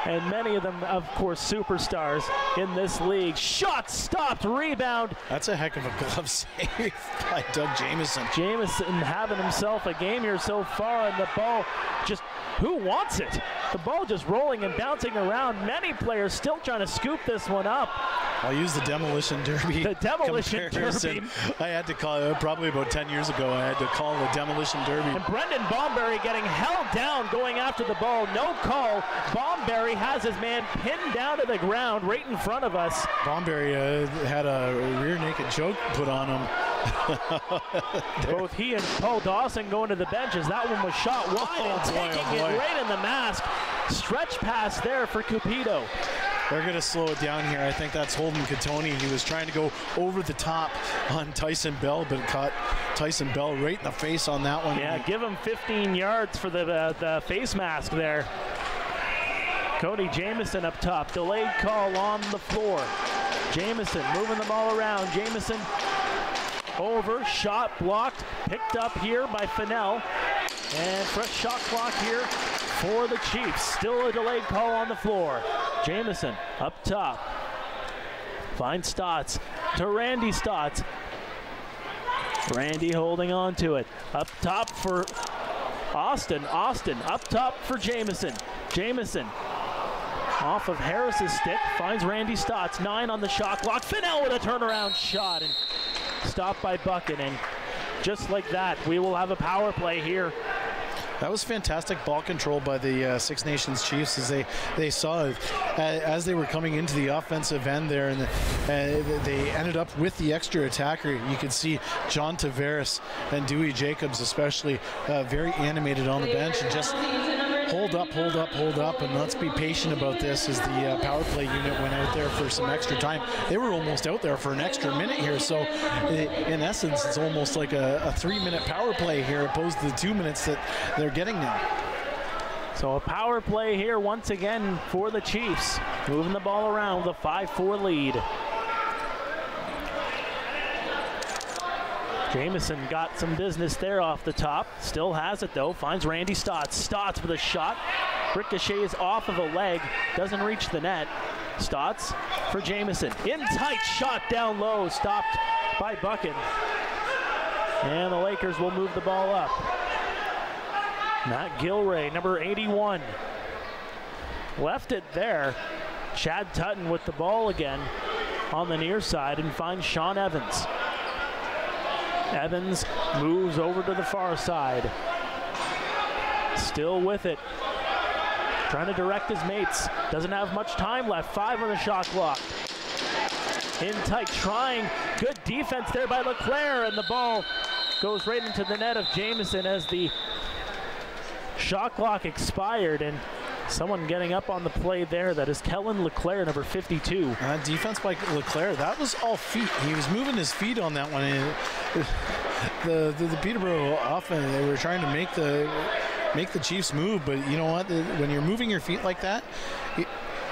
And many of them, of course, superstars in this league. Shot stopped, rebound. That's a heck of a glove save by Doug Jamieson. Jamieson having himself a game here so far, and the ball just, who wants it? The ball just rolling and bouncing around. Many players still trying to scoop this one up. I'll use the Demolition Derby. The Demolition Derby. I had to call it probably about 10 years ago. I had to call the Demolition Derby. And Brendan Bomberry getting held down going after the ball. No call. Bomberry has his man pinned down to the ground right in front of us. Bomberry had a rear naked choke put on him. Both he and Paul Dawson going to the bench as that one was shot wide and taking it right in the mask. Stretch pass there for Cupido. They're going to slow it down here. I think that's Holden Katoni. He was trying to go over the top on Tyson Bell, but caught Tyson Bell right in the face on that one. Yeah, give him 15 yards for the face mask there. Cody Jamieson up top. Delayed call on the floor. Jamieson moving the ball around. Jamieson over. Shot blocked. Picked up here by Fennell. And fresh shot clock here for the Chiefs. Still a delayed call on the floor. Jamieson up top. Finds Stotts to Randy Stotts. Randy holding on to it. Up top for Austin. Austin up top for Jamieson. Jamieson off of Harris's stick. Finds Randy Stotts. 9 on the shot clock. Fennell with a turnaround shot and stopped by Buchan. And just like that, we will have a power play here. That was fantastic ball control by the Six Nations Chiefs as they saw it as they were coming into the offensive end there, and they ended up with the extra attacker. You could see John Tavares and Dewey Jacobs especially very animated on the bench and just hold up, and let's be patient about this as the power play unit went out there for some extra time. They were almost out there for an extra minute here, so in essence it's almost like a 3-minute power play here opposed to the 2 minutes that they're getting now. So a power play here once again for the Chiefs, moving the ball around with a 5-4 lead. Jamieson got some business there off the top. Still has it though. Finds Randy Stotts. Stotts with a shot. Ricochets off of a leg. Doesn't reach the net. Stotts for Jamieson. In tight shot down low. Stopped by Buchan. And the Lakers will move the ball up. Matt Gilray, number 81. Left it there. Chad Tutton with the ball again on the near side and finds Sean Evans. Evans moves over to the far side. Still with it. Trying to direct his mates. Doesn't have much time left. 5 on the shot clock. In tight, trying. Good defense there by LeClaire, and the ball goes right into the net of Jamieson as the shot clock expired, and someone getting up on the play there. That is Kellen LeClaire, number 52. Defense by LeClaire. That was all feet. He was moving his feet on that one. And the Peterborough offense, they were trying to make the Chiefs move, but you know what? When you're moving your feet like that,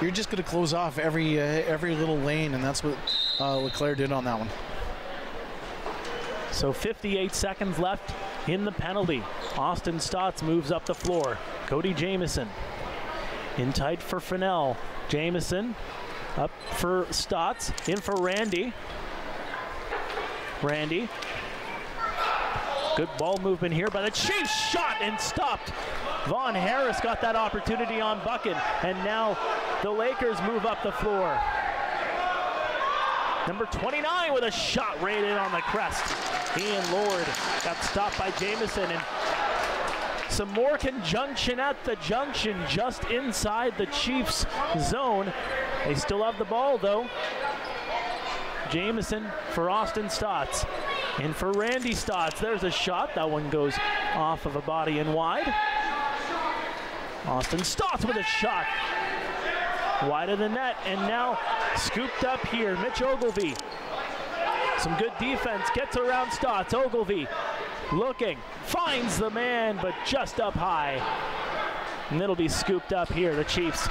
you're just going to close off every little lane, and that's what LeClaire did on that one. So 58 seconds left in the penalty. Austin Stotts moves up the floor. Cody Jamieson in tight for Fennell. Jamieson up for Stotts. In for Randy. Randy. Good ball movement here by the Chiefs. Shot and stopped. Vaughn Harris got that opportunity on Buchan. And now the Lakers move up the floor. Number 29 with a shot right in on the crest. Ian Lord got stopped by Jamieson, and some more conjunction at the junction just inside the Chiefs zone. They still have the ball though. Jamieson for Austin Stotts. In for Randy Stotts. There's a shot. That one goes off of a body and wide. Austin Stotts with a shot. Wide of the net, and now scooped up here. Mitch Ogilvie. Some good defense. Gets around Stotts. Ogilvie looking. Finds the man, but just up high. And it'll be scooped up here. The Chiefs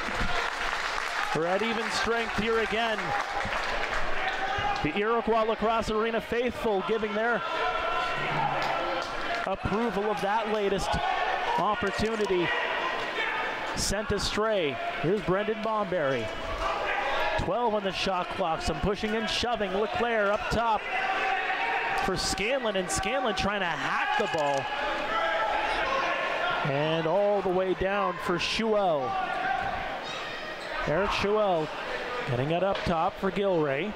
are at even strength here again. The Iroquois Lacrosse Arena faithful giving their approval of that latest opportunity. Sent astray. Here's Brendan Bomberry. 12 on the shot clock. Some pushing and shoving. LeClaire up top for Scanlon, and Scanlon trying to hack the ball. And all the way down for Schuell. Eric Schuell getting it up top for Gilray.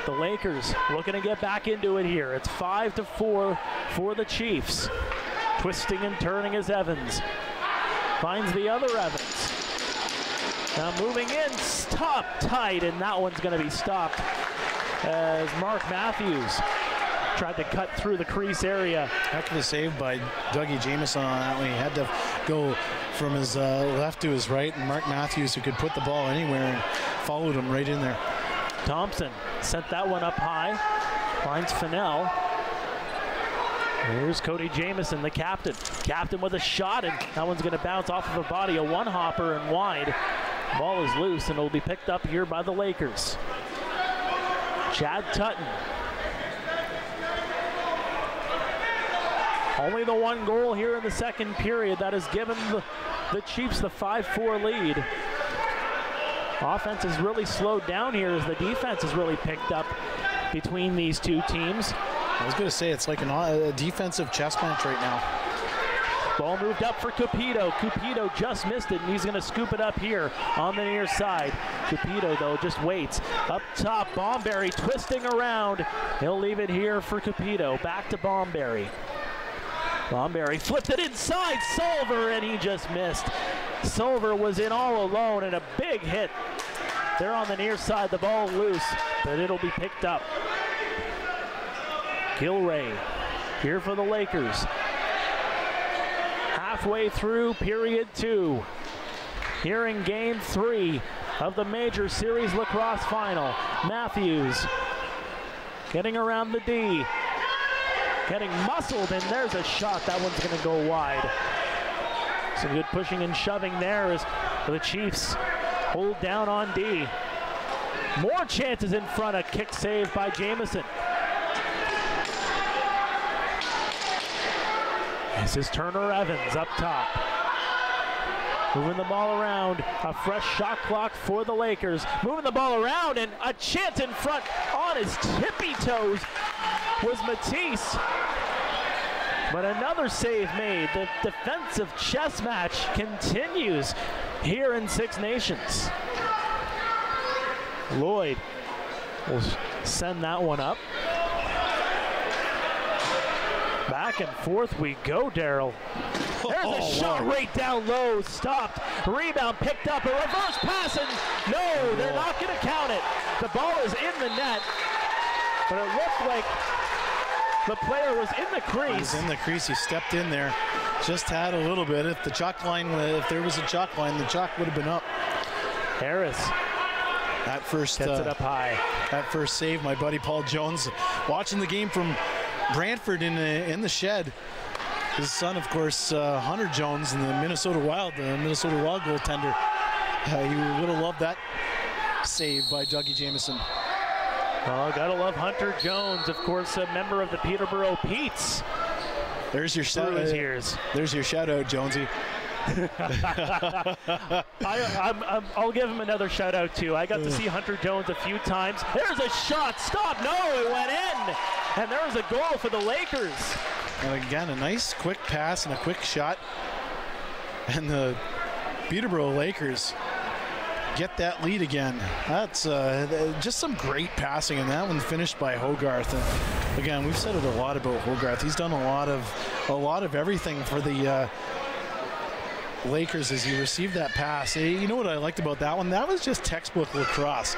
The Lakers looking to get back into it here. It's 5-4 for the Chiefs. Twisting and turning is Evans. Finds the other Evans. Now moving in, stopped tight, and that one's going to be stopped as Mark Matthews tried to cut through the crease area. Heck of a save by Dougie Jamieson on that one. He had to go from his left to his right, and Mark Matthews, who could put the ball anywhere, and followed him right in there. Thompson sent that one up high. Finds Fennell. Here's Cody Jamieson, the captain. Captain with a shot, and that one's going to bounce off of a body, a one-hopper and wide. Ball is loose, and it'll be picked up here by the Lakers. Chad Tutton. Only the one goal here in the second period that has given the Chiefs the 5-4 lead. Offense has really slowed down here as the defense has really picked up between these two teams. I was going to say, it's like a defensive chess match right now. Ball moved up for Cupido. Cupido just missed it, and he's going to scoop it up here on the near side. Cupido, though, just waits. Up top, Bomberry twisting around. He'll leave it here for Cupido. Back to Bomberry. Bomberry flipped it inside Solver, and he just missed. Solver was in all alone, and a big hit. They're on the near side. The ball loose, but it'll be picked up. Gilray here for the Lakers. Halfway through period 2. Here in game 3 of the Major Series Lacrosse Final. Matthews getting around the D. Getting muscled, and there's a shot. That one's going to go wide. Some good pushing and shoving there as the Chiefs hold down on D. More chances in front. A kick save by Jamieson. This is Turner Evans up top. Moving the ball around. A fresh shot clock for the Lakers. Moving the ball around, and a chance in front on his tippy toes was Matisse. But another save made. The defensive chess match continues here in Six Nations. Lloyd will send that one up. Back and forth we go, Daryl. There's a shot right down low, stopped. Rebound picked up, a reverse pass, and no, they're not going to count it. The ball is in the net, but it looked like the player was in the crease. He was in the crease. He stepped in there. Just had a little bit. If the chalk line, if there was a chalk line, the chalk would have been up. Harris. That first gets it up high. That first save, my buddy Paul Jones, watching the game from Brantford in the shed. His son, of course, Hunter Jones, in the Minnesota Wild goaltender. You would have loved that save by Dougie Jamieson. Oh, gotta love Hunter Jones, of course, a member of the Peterborough Petes. There's your shout out. There's your shout out, Jonesy. I'll give him another shout out too. I got to see Hunter Jones a few times. There's a shot. Stop. No, it went in. And there was a goal for the Lakers. And again, a nice quick pass and a quick shot. And the Peterborough Lakers get that lead again. That's just some great passing, and that one finished by Hogarth. And again, we've said it a lot about Hogarth. He's done a lot of everything for the Lakers as he received that pass. You know what I liked about that one? That was just textbook lacrosse.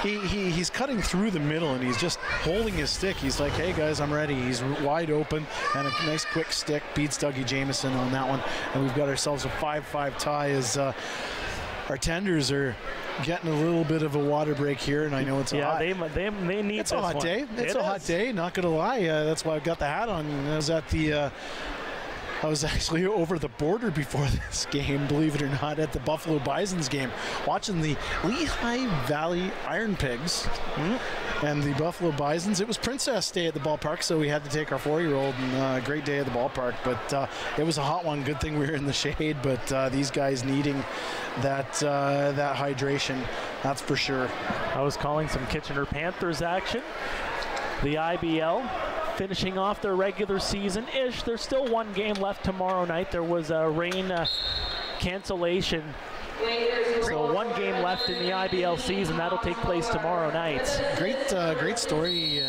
He's cutting through the middle, and he's just holding his stick. He's like, hey guys, I'm ready. He's wide open, and a nice quick stick beats Dougie Jamieson on that one. And we've got ourselves a 5-5 tie as our tenders are getting a little bit of a water break here, and I know it's a hot. They need it's a hot day. It's a hot day. Not gonna lie. That's why I've got the hat on. I was actually over the border before this game, believe it or not, at the Buffalo Bisons game, watching the Lehigh Valley Iron Pigs and the Buffalo Bisons. It was Princess Day at the ballpark, so we had to take our 4-year-old, and great day at the ballpark. But it was a hot one. Good thing we were in the shade, but these guys needing that hydration, that's for sure. I was calling some Kitchener Panthers action. The IBL finishing off their regular season-ish. There's still one game left tomorrow night. There was a rain cancellation. So one game left in the IBL season. That'll take place tomorrow night. Great story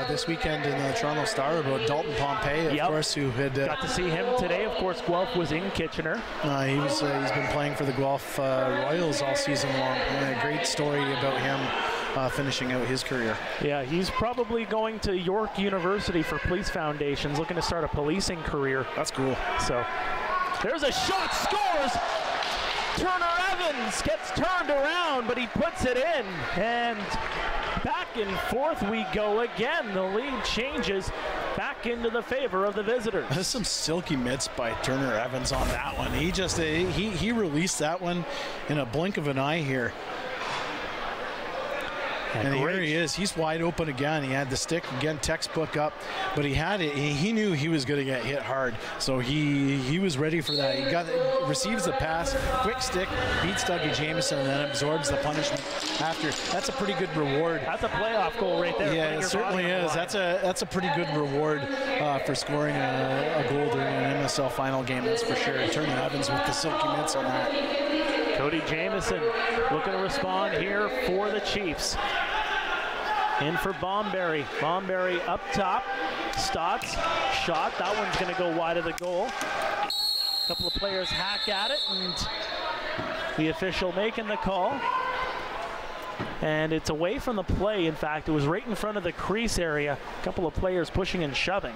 this weekend in the Toronto Star about Dalton Pompey, of course, who had got to see him today. Of course, Guelph was in Kitchener. He's been playing for the Guelph Royals all season long. A great story about him finishing out his career. Yeah, he's probably going to York University for Police Foundations, looking to start a policing career. That's cool. So there's a shot, scores! Turner Evans gets turned around, but he puts it in. And Back and forth we go again. The lead changes back into the favor of the visitors. There's some silky mitts by Turner Evans on that one. He just he released that one in a blink of an eye here. And here he is. He's wide open again. He had the stick again, textbook up, but he had it. He knew he was going to get hit hard, so he was ready for that. He receives the pass, quick stick, beats Dougie Jamieson, and then absorbs the punishment after. That's a pretty good reward. That's a playoff goal right there. Yeah, it certainly is. That's a pretty good reward for scoring a goal during an MSL final game. That's for sure. Turner Evans with the silky mitts on that. Cody Jamieson looking to respond here for the Chiefs. In for Bomberry. Bomberry up top. Stotts, shot. That one's going to go wide of the goal. A couple of players hack at it, and the official making the call. And it's away from the play. In fact, it was right in front of the crease area. A couple of players pushing and shoving.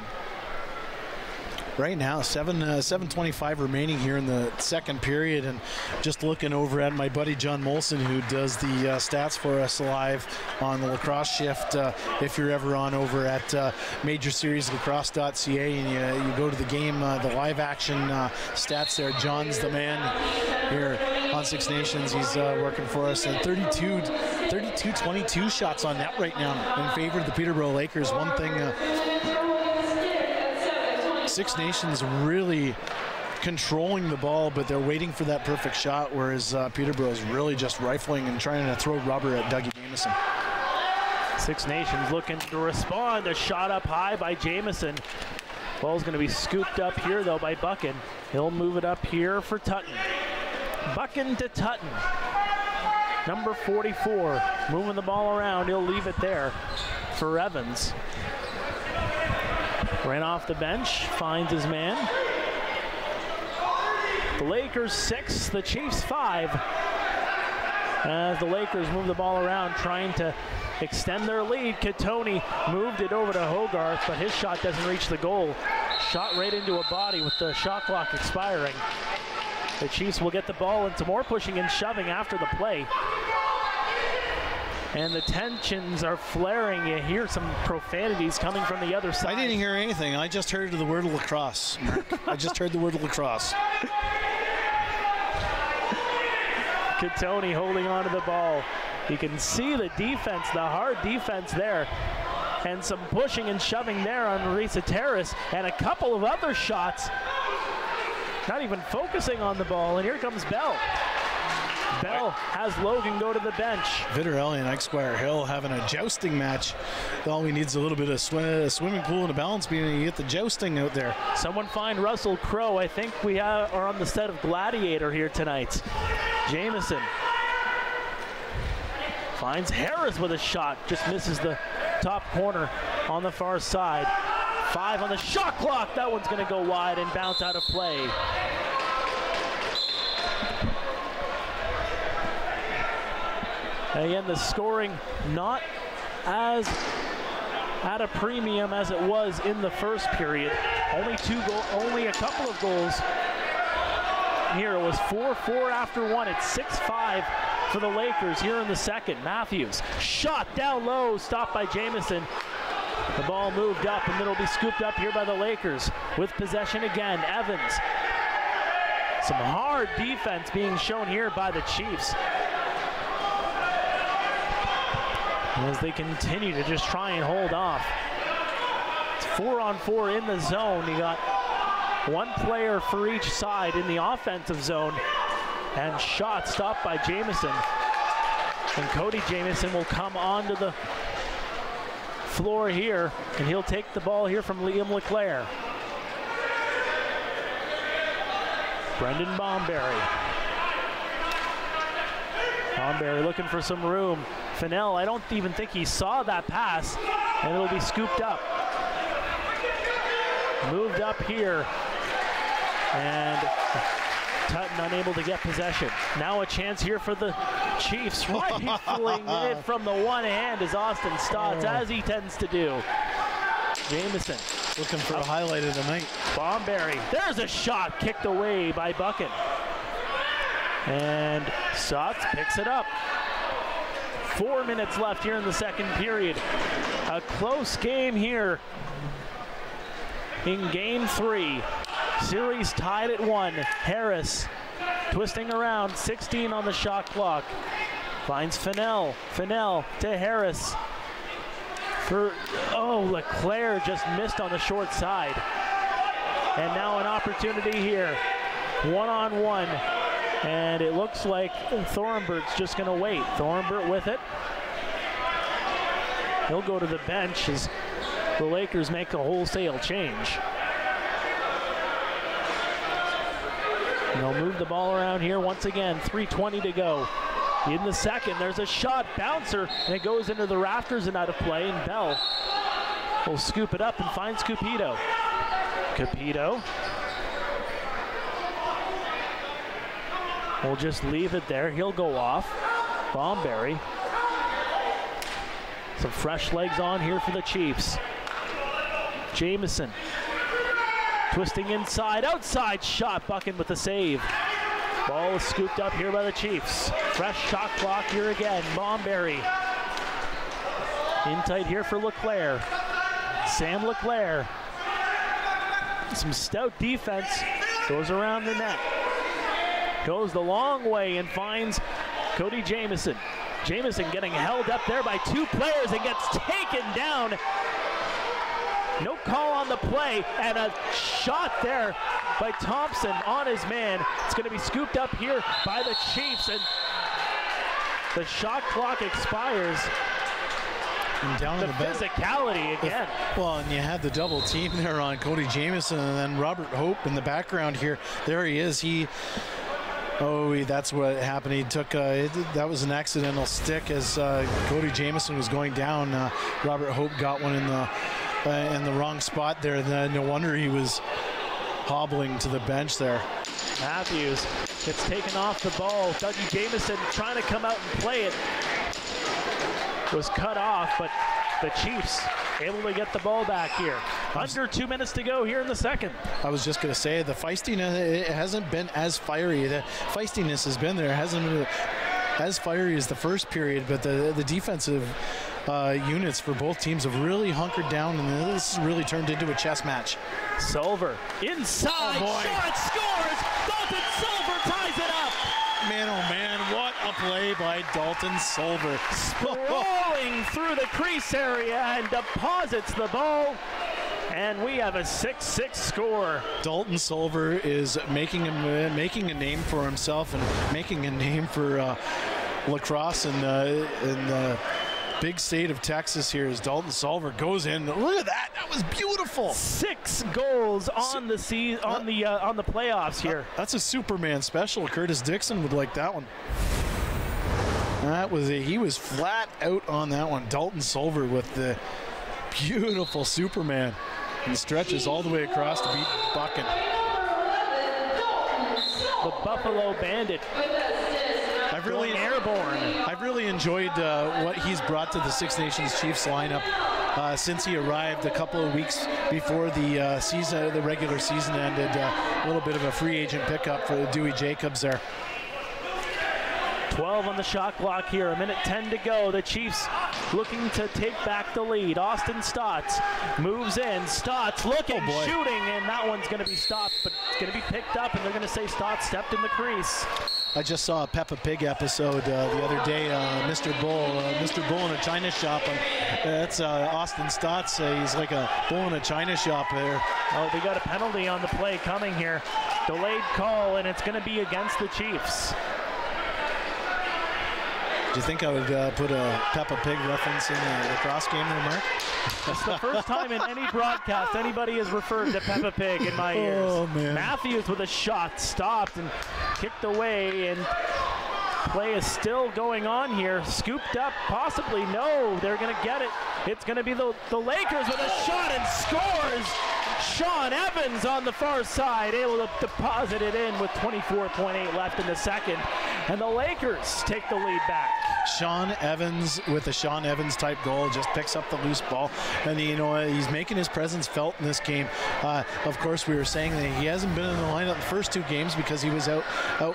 Right now, 7:25 remaining here in the second period, and just looking over at my buddy John Molson, who does the stats for us live on the lacrosse shift. If you're ever on over at majorseriesLacrosse.ca and you go to the game, the live action stats there, John's the man here on Six Nations. He's working for us, and 32-22 shots on net right now in favor of the Peterborough Lakers. One thing. Six Nations really controlling the ball, but they're waiting for that perfect shot, whereas Peterborough is really just rifling and trying to throw rubber at Dougie Jamieson. Six Nations looking to respond. A shot up high by Jamieson. Ball's going to be scooped up here, though, by Buchan. He'll move it up here for Tutton. Buchan to Tutton. Number 44, moving the ball around. He'll leave it there for Evans. Ran off the bench, finds his man. The Lakers 6, the Chiefs 5. As the Lakers move the ball around, trying to extend their lead. Katoni moved it over to Hogarth, but his shot doesn't reach the goal. Shot right into a body with the shot clock expiring. The Chiefs will get the ball into more pushing and shoving after the play. And the tensions are flaring. You hear some profanities coming from the other side. I didn't hear anything. I just heard the word lacrosse, Mark. I just heard the word lacrosse. Katoni holding on to the ball. You can see the defense, the hard defense there. And some pushing and shoving there on Marisa Terrace. And a couple of other shots. Not even focusing on the ball. And here comes Bell. Bell has Logan go to the bench. Vitarelli and Ike-Squire Hill having a jousting match. All we need is a little bit of swimming pool and a balance beam, and you get the jousting out there. Someone find Russell Crowe. I think we are on the set of Gladiator here tonight. Jamieson finds Harris with a shot. Just misses the top corner on the far side. 5 on the shot clock. That one's going to go wide and bounce out of play. Again, the scoring not as at a premium as it was in the first period. Only a couple of goals. Here it was 4-4 after one. It's 6-5 for the Lakers here in the second. Matthews shot down low, stopped by Jamieson. The ball moved up, and it'll be scooped up here by the Lakers with possession again. Evans. Some hard defense being shown here by the Chiefs, as they continue to just try and hold off. It's 4-on-4 in the zone. You got one player for each side in the offensive zone, and shot stopped by Jamieson. And Cody Jamieson will come onto the floor here, and he'll take the ball here from Liam LeClaire. Brendan Bomberry. Bomberry looking for some room. Fennell, I don't even think he saw that pass, and it'll be scooped up. Moved up here, and Tutton unable to get possession. Now a chance here for the Chiefs. Rifling it from the one hand is Austin Stotts, as he tends to do. Jamieson looking for a highlight of the night. Bomberry, there's a shot kicked away by Buchan. And Stotts picks it up. 4 minutes left here in the second period. A close game here in game 3. Series tied at 1. Harris twisting around, 16 on the shot clock. Finds Fennell. Fennell to Harris. Leclaire just missed on the short side. And now an opportunity here. 1-on-1. And it looks like Thornbert's just going to wait. Thornbert with it. He'll go to the bench as the Lakers make a wholesale change. And they'll move the ball around here once again. 3:20 to go. In the second, there's a shot, bouncer, and it goes into the rafters and out of play, and Bell will scoop it up and finds Cupido. Cupido will just leave it there. He'll go off. Bomberry. Some fresh legs on here for the Chiefs. Jamison twisting inside, outside shot, Buchan with the save. Ball is scooped up here by the Chiefs. Fresh shot clock here again. Bomberry. In tight here for Leclaire. Sam Leclaire. Some stout defense. Goes around the net. Goes the long way and finds Cody Jamison. Jamison getting held up there by 2 players and gets taken down. No call on the play, and a shot there by Thompson on his man. It's going to be scooped up here by the Chiefs, and the shot clock expires. And down the in the physicality again. And you had the double team there on Cody Jamison, and then Robert Hope in the background here. There he is. That's what happened. He took that was an accidental stick as Cody Jamison was going down. Robert Hope got one in the wrong spot there. No wonder he was hobbling to the bench there. Matthews gets taken off the ball. Dougie Jamison trying to come out and play it. Was cut off, but the Chiefs able to get the ball back here. Under 2 minutes to go here in the second. I was just going to say, the feistiness, it hasn't been as fiery. The feistiness has been there. It hasn't been as fiery as the first period, but the defensive units for both teams have really hunkered down, and this has really turned into a chess match. Silver inside, shot, scores! Dalton Silver ties it up! Man, oh man, what a play by Dalton Silver. Rolling through the crease area and deposits the ball. And we have a 6-6 score. Dalton Silver is making a name for himself and making a name for lacrosse in the big state of Texas here as Dalton Silver goes in. Look at that. That was beautiful. 6 goals on the playoffs here. That's a Superman special. Curtis Dixon would like that one. He was flat out on that one. Dalton Silver with the beautiful Superman. And stretches all the way across to beat Buchan. The Buffalo Bandit. I've really enjoyed what he's brought to the Six Nations Chiefs lineup since he arrived a couple of weeks before the regular season ended. A little bit of a free agent pickup for Dewey Jacobs there. 12 on the shot clock here, 1:10 to go. The Chiefs looking to take back the lead. Austin Stotts moves in. Stotts looking, shooting, and that one's going to be stopped, but it's going to be picked up, and they're going to say Stotts stepped in the crease. I just saw a Peppa Pig episode the other day, Mr. Bull in a China shop. That's Austin Stotts. He's like a bull in a China shop there. Oh, they got a penalty on the play coming here. Delayed call, and it's going to be against the Chiefs. Do you think I would put a Peppa Pig reference in the lacrosse game there, Mark? That's the first time in any broadcast anybody has referred to Peppa Pig in my ears. Oh, man. Matthews with a shot, stopped and kicked away, and play is still going on here. Scooped up, possibly. No, they're going to get it. It's going to be the Lakers with a shot and scores. Sean Evans on the far side, able to deposit it in with 24.8 left in the second. And the Lakers take the lead back. Sean Evans with a Sean Evans type goal, just picks up the loose ball, and he's making his presence felt in this game. Of course, we were saying that he hasn't been in the lineup the first 2 games because he was out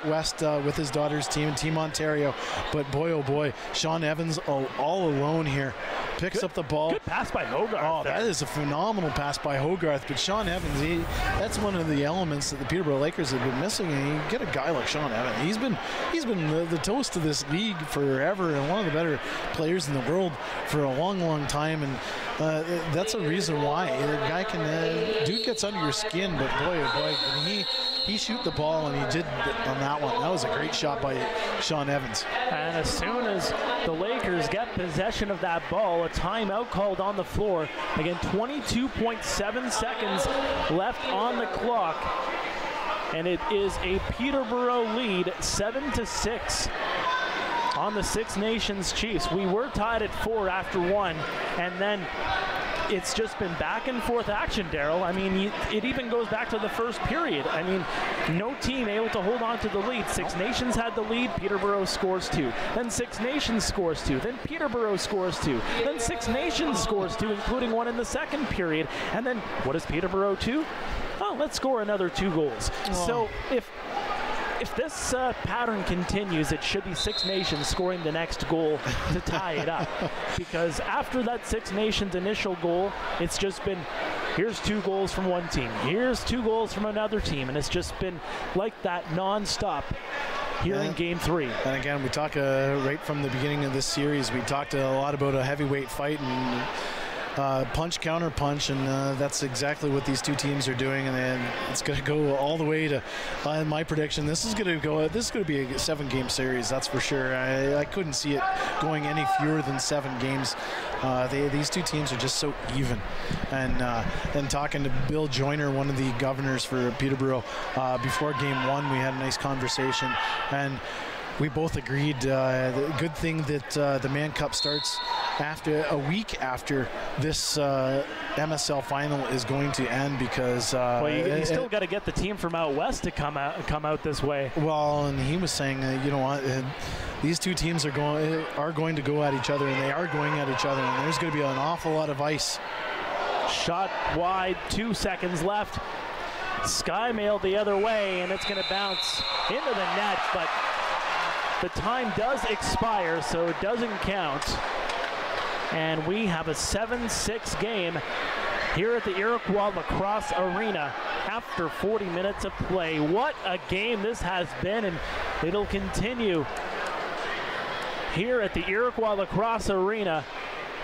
west with his daughter's team, Team Ontario. But boy, oh boy, Sean Evans all alone here. Picks up the ball. Good pass by Hogarth. Oh, that is a phenomenal pass by Hogarth. But Sean Evans, that's one of the elements that the Peterborough Lakers have been missing. And you get a guy like Sean Evans. He's been the toast of this league forever and one of the better players in the world for a long, long time. And that's a reason why the guy dude gets under your skin. But boy, oh boy, he shoot the ball, and he did on that one. That was a great shot by Sean Evans. And as soon as the Lakers get possession of that ball, a timeout called on the floor. Again, 22.7 seconds left on the clock. And it is a Peterborough lead, 7-6 on the Six Nations Chiefs. We were tied at 4 after 1, and then it's just been back and forth action, Daryl. I mean, it even goes back to the first period. I mean, no team able to hold on to the lead. Six Nations had the lead, Peterborough scores 2. Then Six Nations scores 2. Then Peterborough scores 2. Then Six Nations scores 2, including one in the second period. And then, what does Peterborough do? Oh, let's score another 2 goals. Oh. So if this pattern continues, it should be Six Nations scoring the next goal to tie it up. Because after that Six Nations initial goal, it's just been, here's 2 goals from one team, here's 2 goals from another team, and it's just been like that non-stop here in Game 3. And again, we talk right from the beginning of this series, we talked a lot about a heavyweight fight and punch, counter punch, and that's exactly what these 2 teams are doing, and it's going to go all the way to, my prediction, this is going to be a 7-game series, that's for sure. I couldn't see it going any fewer than 7 games. These 2 teams are just so even. And talking to Bill Joyner, one of the governors for Peterborough, before Game 1, we had a nice conversation, and we both agreed the good thing that the Mann Cup starts after a week after this MSL final is going to end, because well, you still got to get the team from out west to come out this way. Well, and he was saying, you know what, these 2 teams are going to go at each other, and they are going at each other, and there's going to be an awful lot of ice. Shot wide, 2 seconds left. Sky mailed the other way, and it's going to bounce into the net, but the time does expire, so it doesn't count. And we have a 7-6 game here at the Iroquois Lacrosse Arena after 40 minutes of play. What a game this has been, and it'll continue here at the Iroquois Lacrosse Arena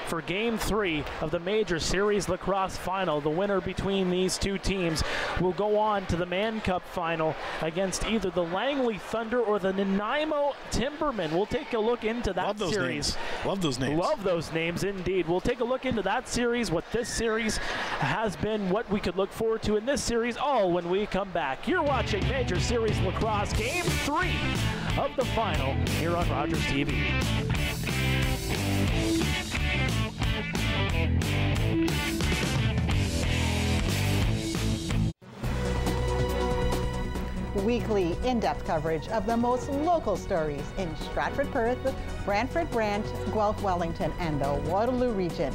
for Game 3 of the Major Series Lacrosse Final. The winner between these 2 teams will go on to the Mann Cup Final against either the Langley Thunder or the Nanaimo Timbermen. We'll take a look into that series. Love those names. Love those names, indeed. We'll take a look into that series, what this series has been, what we could look forward to in this series, all when we come back. You're watching Major Series Lacrosse Game 3 of the final here on Rogers TV. Weekly in-depth coverage of the most local stories in Stratford Perth, Brantford Brant, Guelph Wellington, and the Waterloo region.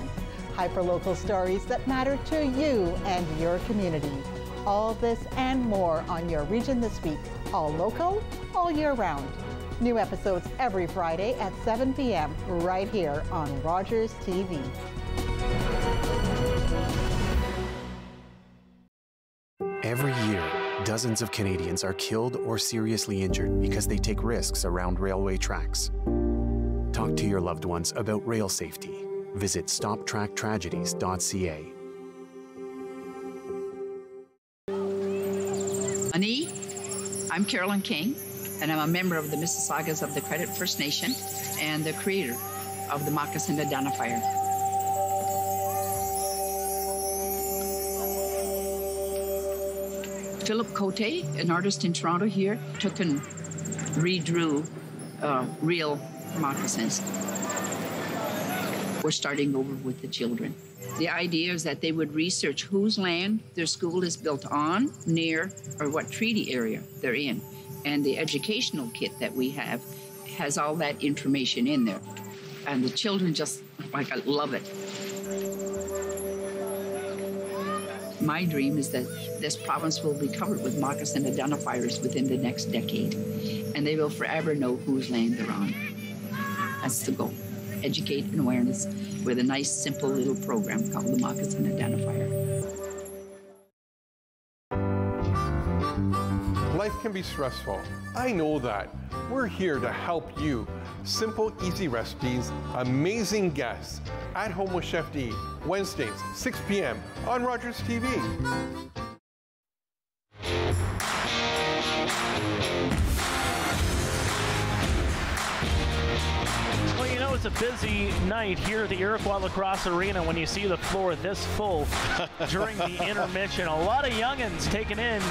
Hyperlocal stories that matter to you and your community. All this and more on Your Region This Week. All local, all year round. New episodes every Friday at 7 p.m. right here on Rogers TV. Every year, dozens of Canadians are killed or seriously injured because they take risks around railway tracks. Talk to your loved ones about rail safety. Visit stoptracktragedies.ca. Ani, I'm Carolyn King, and I'm a member of the Mississaugas of the Credit First Nation and the creator of the Moccasin Identifier. Philip Cote, an artist in Toronto here, took and redrew real moccasins. We're starting over with the children. The idea is that they would research whose land their school is built on, near, or what treaty area they're in. And the educational kit that we have has all that information in there. And the children just love it. My dream is that this province will be covered with moccasin identifiers within the next decade, and they will forever know whose land they're on. That's the goal. Educate and awareness with a nice, simple little program called the Moccasin Identifier. Life can be stressful. I know that. We're here to help you. Simple, easy recipes, amazing guests. At Home with Chef D, Wednesdays, 6 p.m. on Rogers TV. Well, you know, it's a busy night here at the Iroquois Lacrosse Arena when you see the floor this full during the intermission. A lot of youngins taking in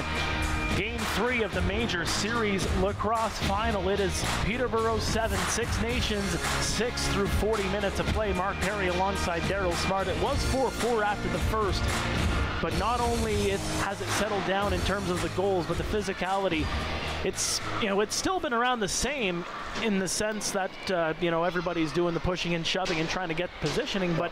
Game 3 of the Major Series Lacrosse Final. It is Peterborough 7, Six Nations 6 through 40 minutes of play. Mark Perry alongside Daryl Smart. It was 4-4 after the first, but not only has it settled down in terms of the goals, but the physicality. It's still been around the same in the sense that everybody's doing the pushing and shoving and trying to get positioning, but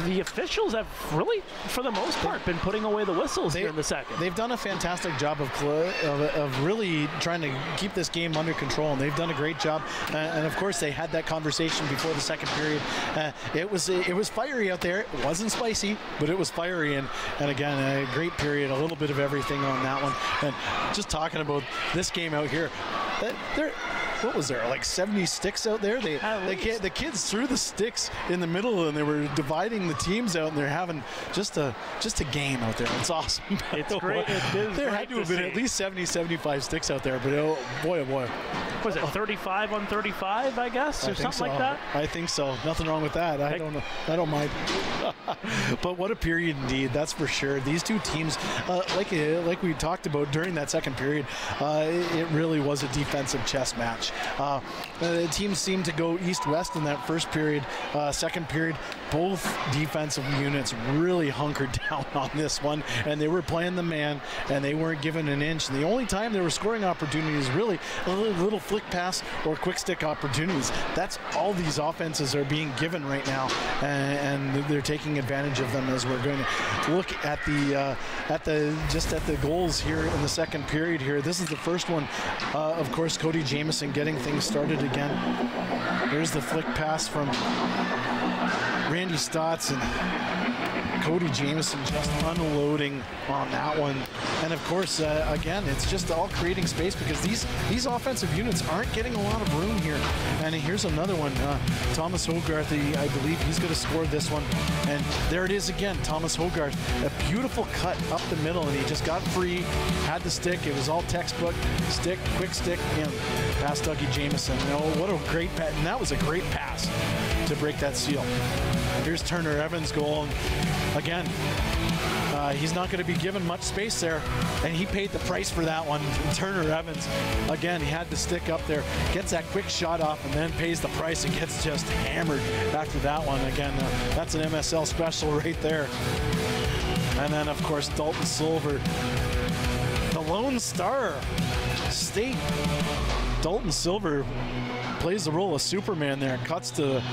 the officials have really, for the most part, been putting away the whistles here in the second. They've done a fantastic job of really trying to keep this game under control, and they've done a great job. And of course, they had that conversation before the second period. It was fiery out there. It wasn't spicy, but it was fiery, and again, a great period. A little bit of everything on that one. And just talking about this game out here, what was there, like 70 sticks out there? The kids threw the sticks in the middle, and they were dividing the teams out, and they're having just a game out there. It's awesome. It's great. There had to have been at least 70, 75 sticks out there, but oh boy. Was it 35 on 35, I guess, or something like that? I think so. Nothing wrong with that. I don't mind. But what a period indeed, that's for sure. These two teams, like we talked about during that second period, it really was a defensive chess match. The teams seemed to go east-west in that first period. Second period, both defensive units really hunkered down on this one, and they were playing the man, and they weren't given an inch. And the only time there were scoring opportunities, really, a little flick pass or quick stick opportunities. That's all these offenses are being given right now, and they're taking advantage of them as we're going to look at the goals here in the second period here. This is the first one. Of course, Cody Jamieson getting things started again. There's the flick pass from Randy Stotts, and Cody Jamieson just unloading on that one. And of course, again, it's just all creating space because these offensive units aren't getting a lot of room here. And here's another one. Thomas Hogarth, I believe he's going to score this one. And there it is again, Thomas Hogarth. A beautiful cut up the middle, and he just got free, had the stick. It was all textbook, stick, quick stick, and past Dougie Jamieson. What a great pass. And that was a great pass to break that seal. Here's Turner Evans' goal. And again, he's not going to be given much space there, and he paid the price for that one. Turner Evans, again, he had the stick up there, gets that quick shot off, and then pays the price and gets just hammered after that one. Again, that's an MSL special right there. And then, of course, Dalton Silver, the Lone Star State. Dalton Silver plays the role of Superman there, cuts to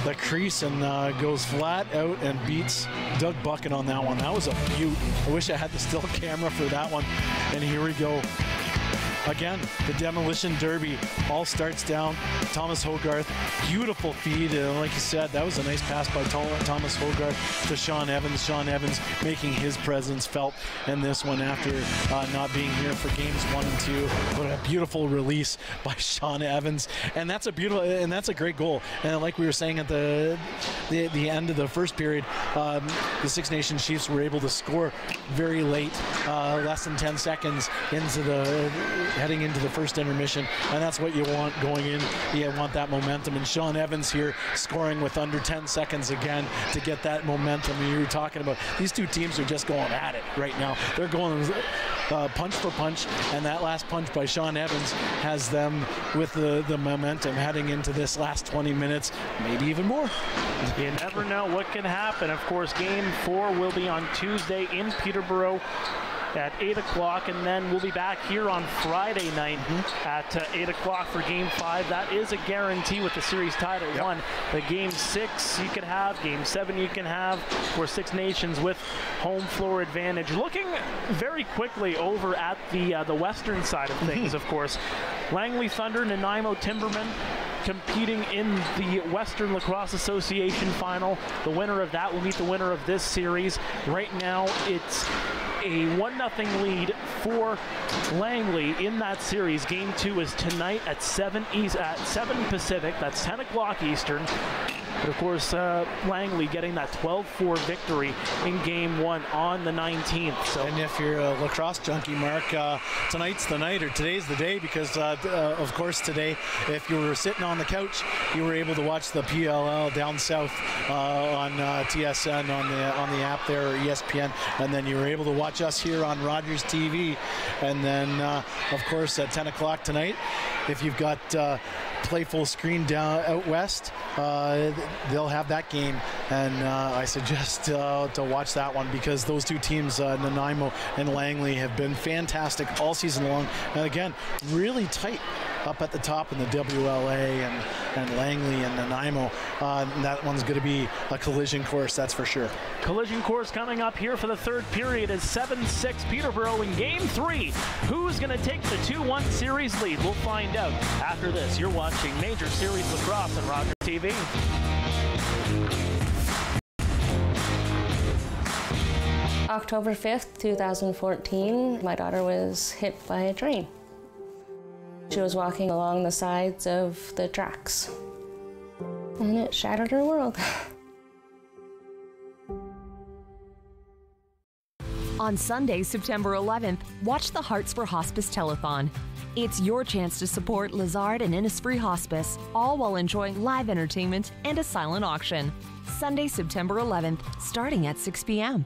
the crease and goes flat out and beats Doug Bucket on that one. That was a beaut. I wish I had the still camera for that one. And here we go. Again, the Demolition Derby all starts down. Thomas Hogarth, beautiful feed. Like you said, that was a nice pass by Thomas Hogarth to Sean Evans. Sean Evans making his presence felt in this one after not being here for games 1 and 2. What a beautiful release by Sean Evans. And that's a great goal. And like we were saying at the end of the first period, the Six Nations Chiefs were able to score very late, less than 10 seconds heading into the first intermission, and that's what you want going in. You want that momentum, and Sean Evans here scoring with under 10 seconds again to get that momentum you were talking about. These two teams are just going at it right now. They're going punch for punch, and that last punch by Sean Evans has them with the momentum heading into this last 20 minutes, maybe even more. You never know what can happen. Of course, Game 4 will be on Tuesday in Peterborough. at 8 o'clock, and then we'll be back here on Friday night at 8 o'clock for Game 5. That is a guarantee with the series tied at 1. The Game 6 you can have, Game 7 you can have, for Six Nations with home floor advantage. Looking very quickly over at the western side of things, of course. Langley Thunder, Nanaimo Timbermen competing in the Western Lacrosse Association final. The winner of that will meet the winner of this series. Right now, it's a 1-0 lead for Langley in that series. Game 2 is tonight at 7 Pacific. That's 10 o'clock Eastern. But of course, Langley getting that 12-4 victory in Game 1 on the 19th. So, and if you're a lacrosse junkie, Mark, tonight's the night, or today's the day, because of course today, if you were sitting on the couch, you were able to watch the PLL down south on TSN on the app there, or ESPN, and then you were able to watch us here on Rogers TV. And then, of course, at 10 o'clock tonight, if you've got Play Full Screen down out west, they'll have that game, and I suggest to watch that one, because those two teams, Nanaimo and Langley, have been fantastic all season long, and again, really tight up at the top in the WLA, and Langley and Nanaimo. That one's going to be a collision course, that's for sure. Collision course coming up here for the third period is 7-6 Peterborough in Game 3. Who's going to take the 2-1 series lead? We'll find out after this. You're watching Major Series Lacrosse on Rogers TV. October 5th, 2014, my daughter was hit by a train. She was walking along the sides of the tracks, and it shattered her world. On Sunday, September 11th, watch the Hearts for Hospice Telethon. It's your chance to support Lizard and Innisfree Hospice, all while enjoying live entertainment and a silent auction. Sunday, September 11th, starting at 6 p.m.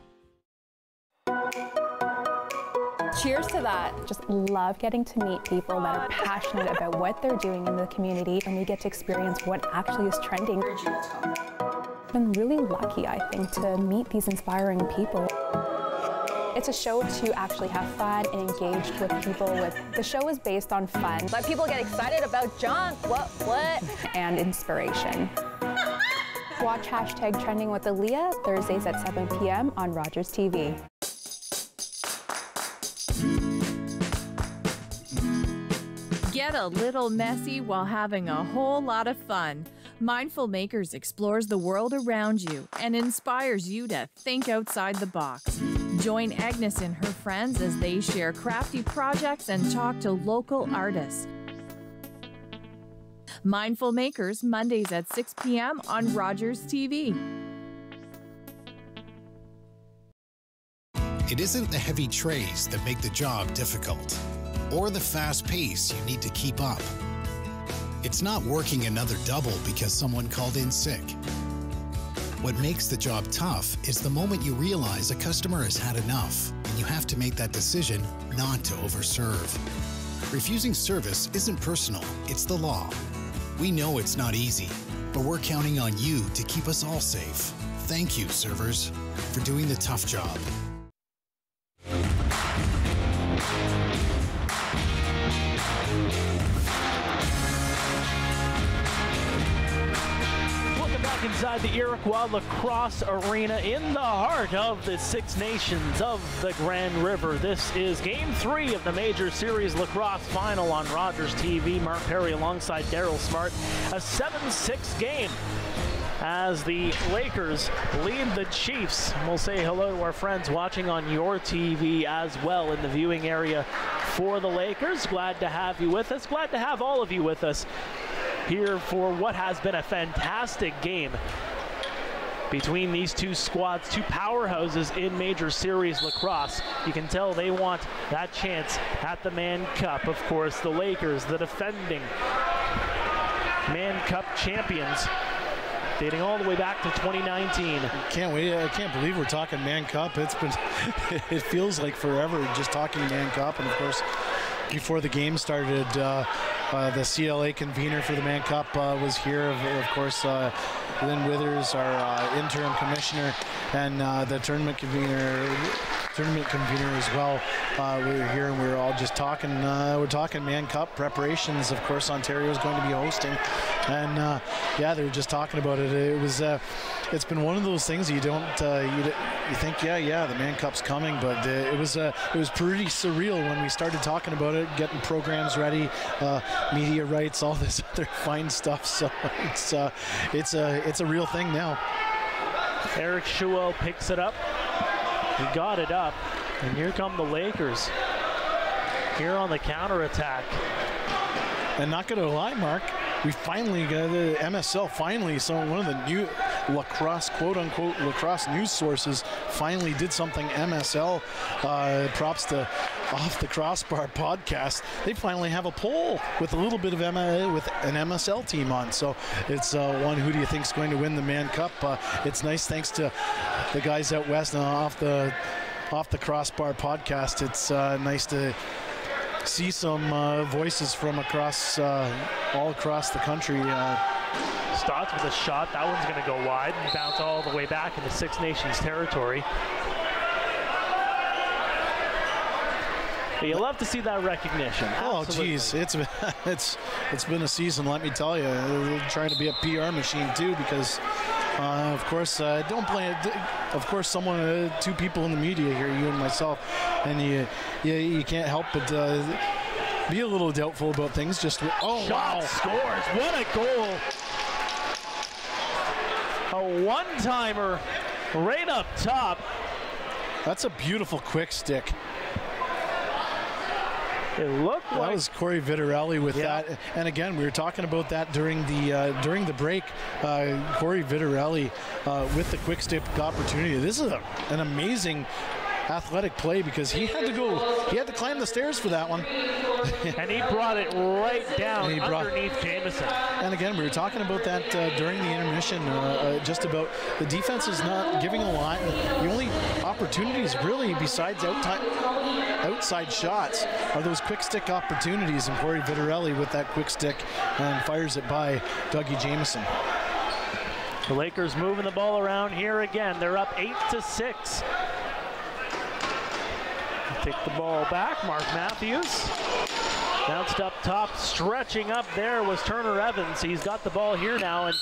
Cheers to that. Just love getting to meet people that are passionate about what they're doing in the community, and we get to experience what actually is trending. I've been really lucky, I think, to meet these inspiring people. It's a show to actually have fun and engage with people. The show is based on fun. Let people get excited about junk. What? And inspiration. Watch #Trending with Aaliyah Thursdays at 7 p.m. on Rogers TV. Get a little messy while having a whole lot of fun. Mindful Makers explores the world around you and inspires you to think outside the box. Join Agnes and her friends as they share crafty projects and talk to local artists. Mindful Makers, Mondays at 6 p.m. on Rogers TV. It isn't the heavy trays that make the job difficult, or the fast pace you need to keep up. It's not working another double because someone called in sick. What makes the job tough is the moment you realize a customer has had enough, and you have to make that decision not to overserve. Refusing service isn't personal, it's the law. We know it's not easy, but we're counting on you to keep us all safe. Thank you, servers, for doing the tough job. Inside the Iroquois Lacrosse Arena in the heart of the Six Nations of the Grand River. This is Game 3 of the Major Series Lacrosse Final on Rogers TV. Mark Perry alongside Daryl Smart. A 7-6 game as the Lakers lead the Chiefs. We'll say hello to our friends watching on your TV as well in the viewing area for the Lakers. Glad to have you with us. Glad to have all of you with us here for what has been a fantastic game between these two squads, two powerhouses in Major Series Lacrosse. You can tell they want that chance at the Mann Cup. Of course, the Lakers, the defending Mann Cup champions, dating all the way back to 2019. Can't wait! I can't believe we're talking Mann Cup. It's been, it feels like forever just talking Mann Cup. And of course, before the game started, the CLA convener for the Mann Cup was here. Of course, Lynn Withers, our interim commissioner, and the tournament convener, tournament convener as well. We were here and we were all just talking. We're talking Mann Cup preparations. Of course, Ontario is going to be hosting, and yeah, they were just talking about it. It was. It's been one of those things you don't. You think, yeah, the Mann Cup's coming, but it was pretty surreal when we started talking about it, getting programs ready, media rights, all this other fine stuff. So it's a real thing now. Eric Schuel picks it up. He got it up, and here come the Lakers. Here on the counterattack. And not going to lie, Mark, we finally got the MSL. Finally, so one of the new lacrosse, quote-unquote lacrosse news sources finally did something MSL. Props to Off the Crossbar podcast. They finally have a poll with a little bit of with an MSL team on. So it's one, who do you think is going to win the Mann Cup? It's nice, thanks to the guys out west and Off the Crossbar podcast. It's nice to see some voices from across all across the country. Stotts with a shot. That one's going to go wide and bounce all the way back into Six Nations territory. But you love to see that recognition. Oh, geez, it's been a season, let me tell you. They're trying to be a PR machine too, because of course, don't blame it. Of course, two people in the media here, you and myself, and you can't help but be a little doubtful about things. Just wow, scores! What a goal! A one-timer right up top. That's a beautiful quick stick. It looked like that was Corey Vitarelli with that, and again, we were talking about that during the break. Corey Vitarelli with the quick stick opportunity. This is an amazing athletic play, because he had to climb the stairs for that one. And he brought it right down underneath Jamieson. And again, we were talking about that during the intermission, just about the defense is not giving a lot. The only opportunities really, besides outside shots, are those quick stick opportunities, and Corey Vitarelli with that quick stick and fires it by Dougie Jamieson. The Lakers moving the ball around here again. They're up 8-6. Take the ball back. Mark Matthews bounced up top, stretching up there was Turner Evans. He's got the ball here now and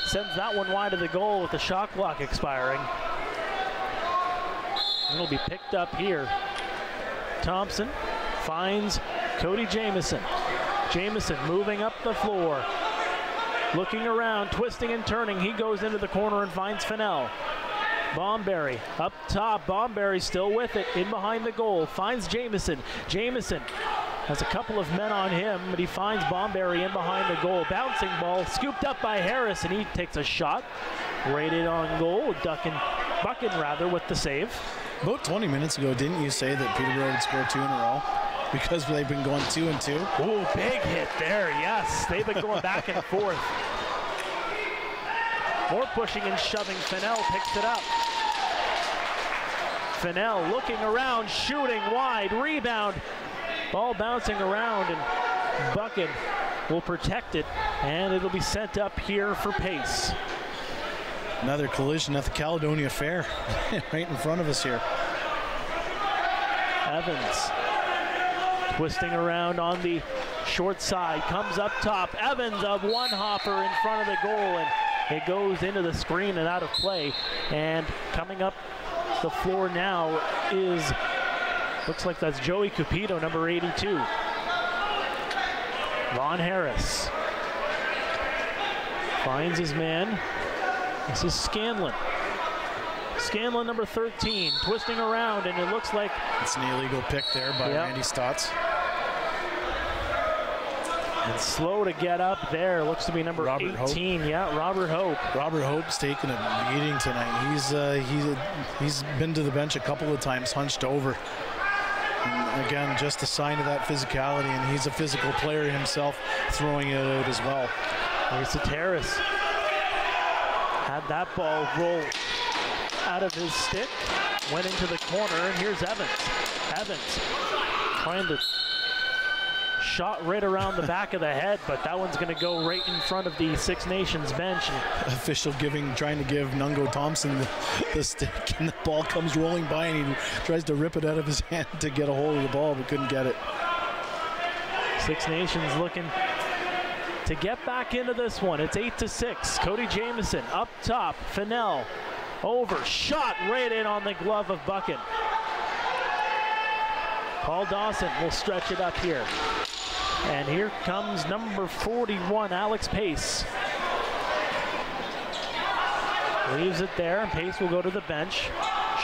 sends that one wide of the goal with the shot clock expiring. It'll be picked up here. Thompson finds Cody Jamieson. Jamieson moving up the floor, looking around, twisting and turning. He goes into the corner and finds Fennell. Bomberry up top. Bomberry still with it in behind the goal. Finds Jamieson. Jamieson has a couple of men on him, but he finds Bomberry in behind the goal. Bouncing ball scooped up by Harris, and he takes a shot. Rated on goal. Buchan with the save. About 20 minutes ago, didn't you say that Peterborough would score 2 in a row? Because they've been going 2 and 2. Ooh, big hit there, yes. They've been going back and forth. More pushing and shoving. Fennell picks it up. Fennell looking around, shooting wide, rebound. Ball bouncing around, and Buchan will protect it, and it'll be sent up here for pace. Another collision at the Caledonia Fair, right in front of us here. Evans twisting around on the short side, comes up top. Evans of one hopper in front of the goal, and it goes into the screen and out of play. And coming up the floor now is, looks like that's Joey Cupido, number 82. Vaughn Harris finds his man. This is Scanlon. Scanlon, number 13, twisting around, and it looks like it's an illegal pick there by Randy Stotts. And slow to get up there. Looks to be number Robert 18. Hope. Yeah, Robert Hope. Robert Hope's taken a beating tonight. He's been to the bench a couple of times, hunched over. And again, just a sign of that physicality, and he's a physical player himself, throwing it out as well. Here's the Terrace. Had that ball roll out of his stick, went into the corner, and here's Evans. Evans trying to shot right around the back of the head, but that one's going to go right in front of the Six Nations bench. Official trying to give Nungo Thompson the stick, and the ball comes rolling by, and he tries to rip it out of his hand to get a hold of the ball, but couldn't get it. Six Nations looking to get back into this one. It's 8-6. Cody Jamieson up top. Fennell over, shot right in on the glove of Buchan. Paul Dawson will stretch it up here. And here comes number 41, Alex Pace. Leaves it there, and Pace will go to the bench.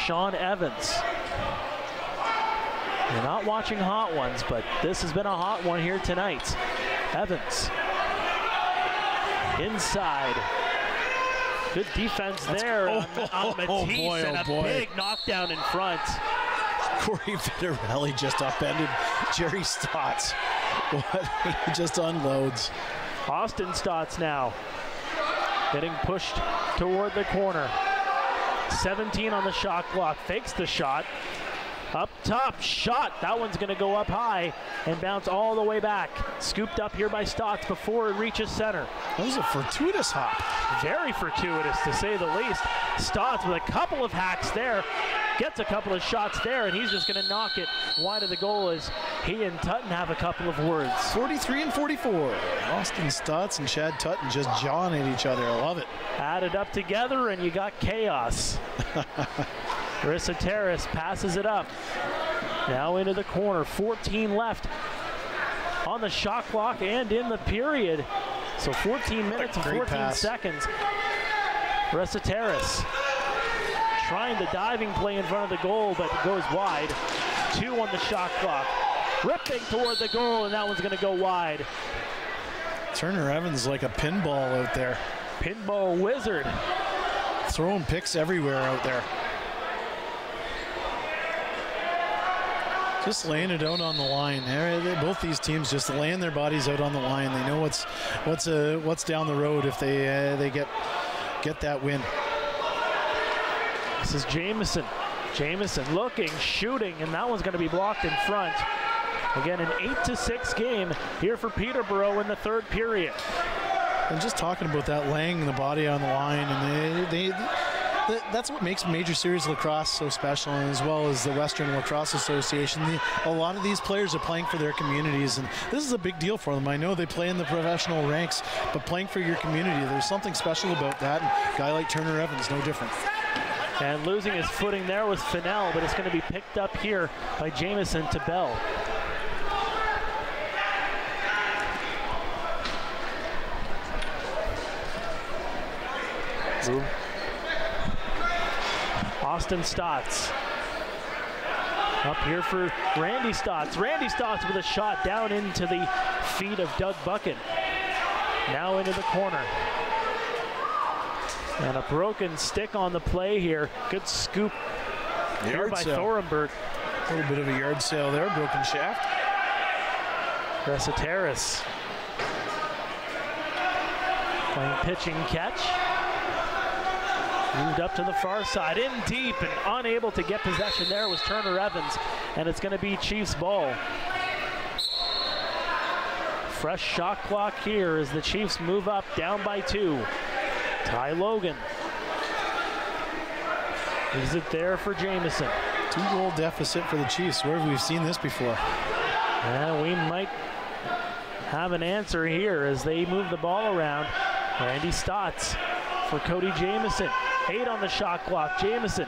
Sean Evans. You're not watching hot ones, but this has been a hot one here tonight. Evans. Inside. Good defense there on Matisse, and a big knockdown in front. Corey Vittorelli just upended Jerry Stotts. He just unloads. Austin Stotts now getting pushed toward the corner. 17 on the shot clock, fakes the shot. Up top, shot. That one's going to go up high and bounce all the way back. Scooped up here by Stotts before it reaches center. That was a fortuitous hop. Very fortuitous, to say the least. Stotts with a couple of hacks there. Gets a couple of shots there, and he's just going to knock it wide of the goal as he and Tutton have a couple of words. 43 and 44. Austin Stotts and Chad Tutton just jawing at each other. I love it. Added up together, and you got chaos. Marissa Terrace passes it up. Now into the corner. 14 left on the shot clock and in the period. So 14 minutes and 14 seconds. Marissa Terrace trying the diving play in front of the goal, but it goes wide. 2 on the shot clock. Ripping toward the goal, and that one's going to go wide. Turner Evans like a pinball out there. Pinball wizard. Throwing picks everywhere out there. Just laying it out on the line. Both these teams just laying their bodies out on the line. They know what's down the road if they get that win. This is Jamieson. Jamieson looking, shooting, and that one's going to be blocked in front. Again, an 8-6 game here for Peterborough in the third period. And just talking about that, laying the body on the line, and that's what makes Major Series Lacrosse so special, and as well as the Western Lacrosse Association. A lot of these players are playing for their communities, and this is a big deal for them. I know they play in the professional ranks, but playing for your community, there's something special about that, and a guy like Turner Evans, no different. And losing his footing there was Fennell, but it's going to be picked up here by Jamieson to Bell. Austin Stotts. Up here for Randy Stotts. Randy Stotts with a shot down into the feet of Doug Buchan. Now into the corner. And a broken stick on the play here. Good scoop here by Thornburg. A little bit of a yard sale there, broken shaft. Marissa Terrace playing pitch and catch. Moved up to the far side, in deep, and unable to get possession there was Turner Evans, and it's going to be Chiefs ball. Fresh shot clock here as the Chiefs move up, down by 2. Ty Logan. Is it there for Jamieson? 2-goal deficit for the Chiefs. Where have we seen this before? And we might have an answer here as they move the ball around. Randy Stotts for Cody Jamieson. 8 on the shot clock. Jamieson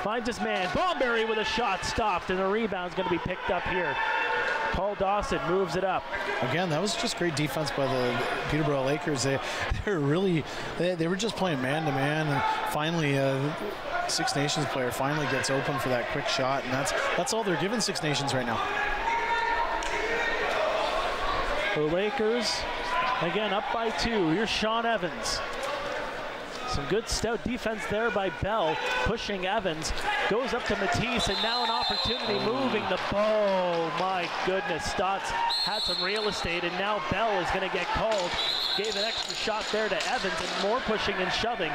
finds his man. Bomberry with a shot stopped, and the rebound's going to be picked up here. Paul Dawson moves it up. Again, that was just great defense by the Peterborough Lakers. They were just playing man-to-man, and finally Six Nations player finally gets open for that quick shot, and that's all they're giving Six Nations right now. The Lakers, again, up by 2. Here's Sean Evans. Some good stout defense there by Bell, pushing Evans. Goes up to Matisse, and now an opportunity moving the ball. Oh, my goodness. Stotts had some real estate, and now Bell is going to get called. Gave an extra shot there to Evans, and more pushing and shoving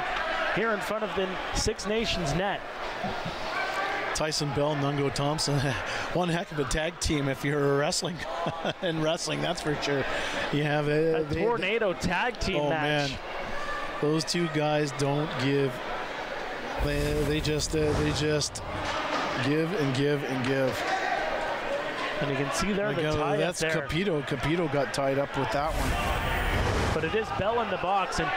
here in front of the Six Nations net. Tyson Bell and Nungo Thompson, one heck of a tag team if you're wrestling. In wrestling, that's for sure. You have a tornado tag team match. Man, those two guys don't give. They just give and give and give. And you can see there the tie that's up there. Capito. Capito got tied up with that one. But it is Bell in the box, and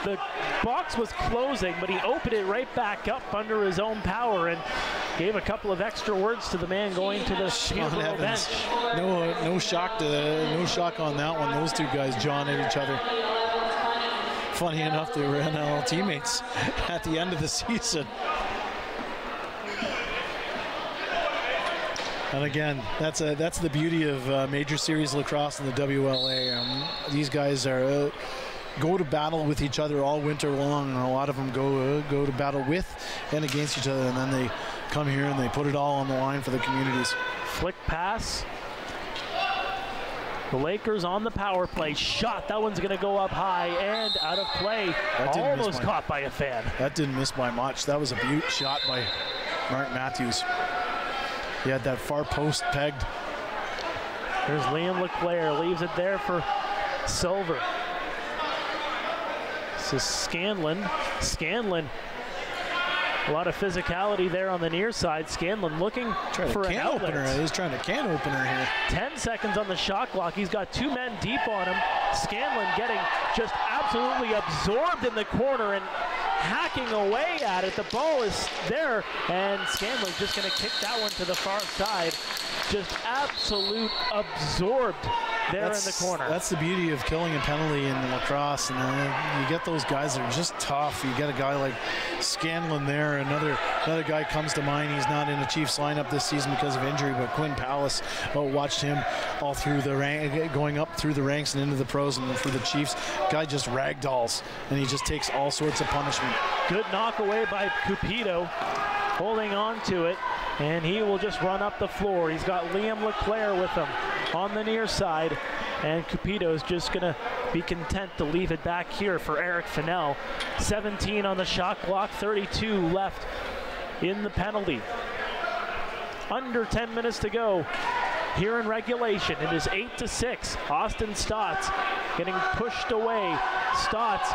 the box was closing, but he opened it right back up under his own power and gave a couple of extra words to the man going to the Peterborough bench. No shock on that one. Those two guys jawing at each other. Funny enough, they were NL teammates at the end of the season. And again, that's the beauty of Major Series lacrosse in the WLA. These guys are go to battle with each other all winter long. And a lot of them go to battle with and against each other, and then they come here and they put it all on the line for the communities. Flick pass. The Lakers on the power play. Shot. That one's going to go up high and out of play. Almost caught by a fan. That didn't miss by much. That was a beaut shot by Mark Matthews. He had that far post pegged. Here's Liam LeClaire. Leaves it there for Silver. This is Scanlon. Scanlon. A lot of physicality there on the near side. Scanlon looking for an outlet. Opener. He's trying to can opener here. 10 seconds on the shot clock. He's got two men deep on him. Scanlon getting just absolutely absorbed in the corner and hacking away at it. The ball is there, and Scanlon's just going to kick that one to the far side. Just absolute absorbed there in the corner. That's the beauty of killing a penalty in lacrosse, and you get those guys that are just tough. You get a guy like Scanlon there. Another guy comes to mind. He's not in the Chiefs lineup this season because of injury, but Quinn Palace. Watched him all through the rank, going up through the ranks and into the pros, and for the Chiefs, guy just ragdolls, and he just takes all sorts of punishment. Good knock away by Cupido, holding on to it, and he will just run up the floor. He's got Liam LeClaire with him on the near side, and Cupido's just gonna be content to leave it back here for Eric Fennell. 17 on the shot clock, 32 left in the penalty. Under 10 minutes to go here in regulation. It is 8-6. Austin Stotts getting pushed away. Stotts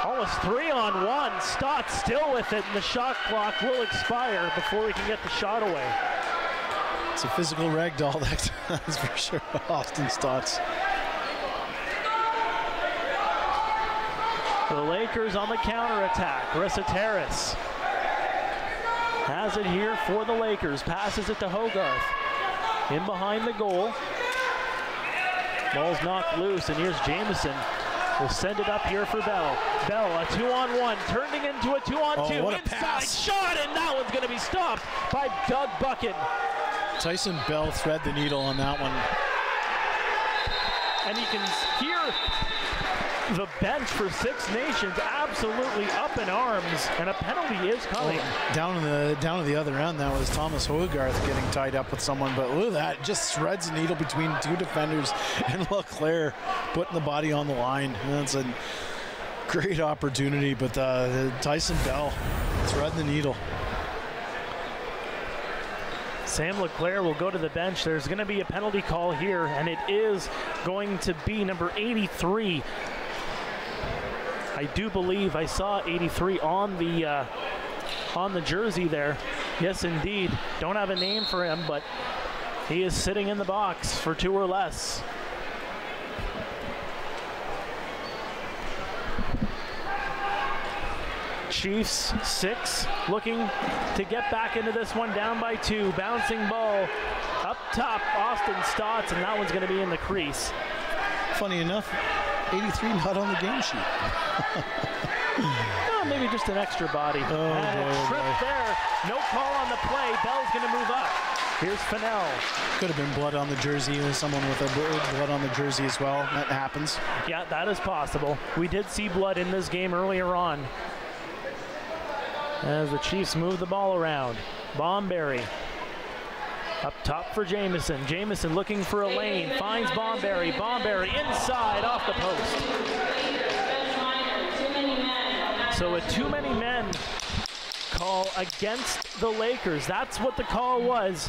almost 3-on-1. Stotts still with it, and the shot clock will expire before he can get the shot away. It's a physical ragdoll, that's for sure. Austin Stotts. The Lakers on the counterattack. Carissa Terrace has it here for the Lakers. Passes it to Hogarth. In behind the goal. Ball's knocked loose, and here's Jamieson. We'll send it up here for Bell. Bell, a 2-on-1, turning into a 2-on-2. What a inside pass. Shot, and that one's going to be stopped by Doug Buchan. Tyson Bell thread the needle on that one. And you can hear the bench for Six Nations absolutely up in arms, and a penalty is coming. Down to the other end, that was Thomas Hogarth getting tied up with someone, but look at that, just threads the needle between two defenders, and LeClaire putting the body on the line. That's a great opportunity, but Tyson Bell threading the needle. Sam LeClaire will go to the bench. There's going to be a penalty call here, and it is going to be number 83. I do believe I saw 83 on the jersey there. Yes, indeed. Don't have a name for him, but he is sitting in the box for 2 or less. Chiefs 6, looking to get back into this one, down by 2. Bouncing ball up top, Austin Stotts, and that one's going to be in the crease. Funny enough, 83 not on the game sheet. Well, maybe just an extra body. And a trip there. No call on the play. Bell's going to move up. Here's Fennell. Could have been blood on the jersey, and someone with a blood on the jersey as well. That happens. Yeah, that is possible. We did see blood in this game earlier on, as the Chiefs move the ball around. Bomberry up top for Jamieson. Jamieson looking for a lane, finds Bomberry. Bomberry inside off the post. So a too many men call against the Lakers. That's what the call was.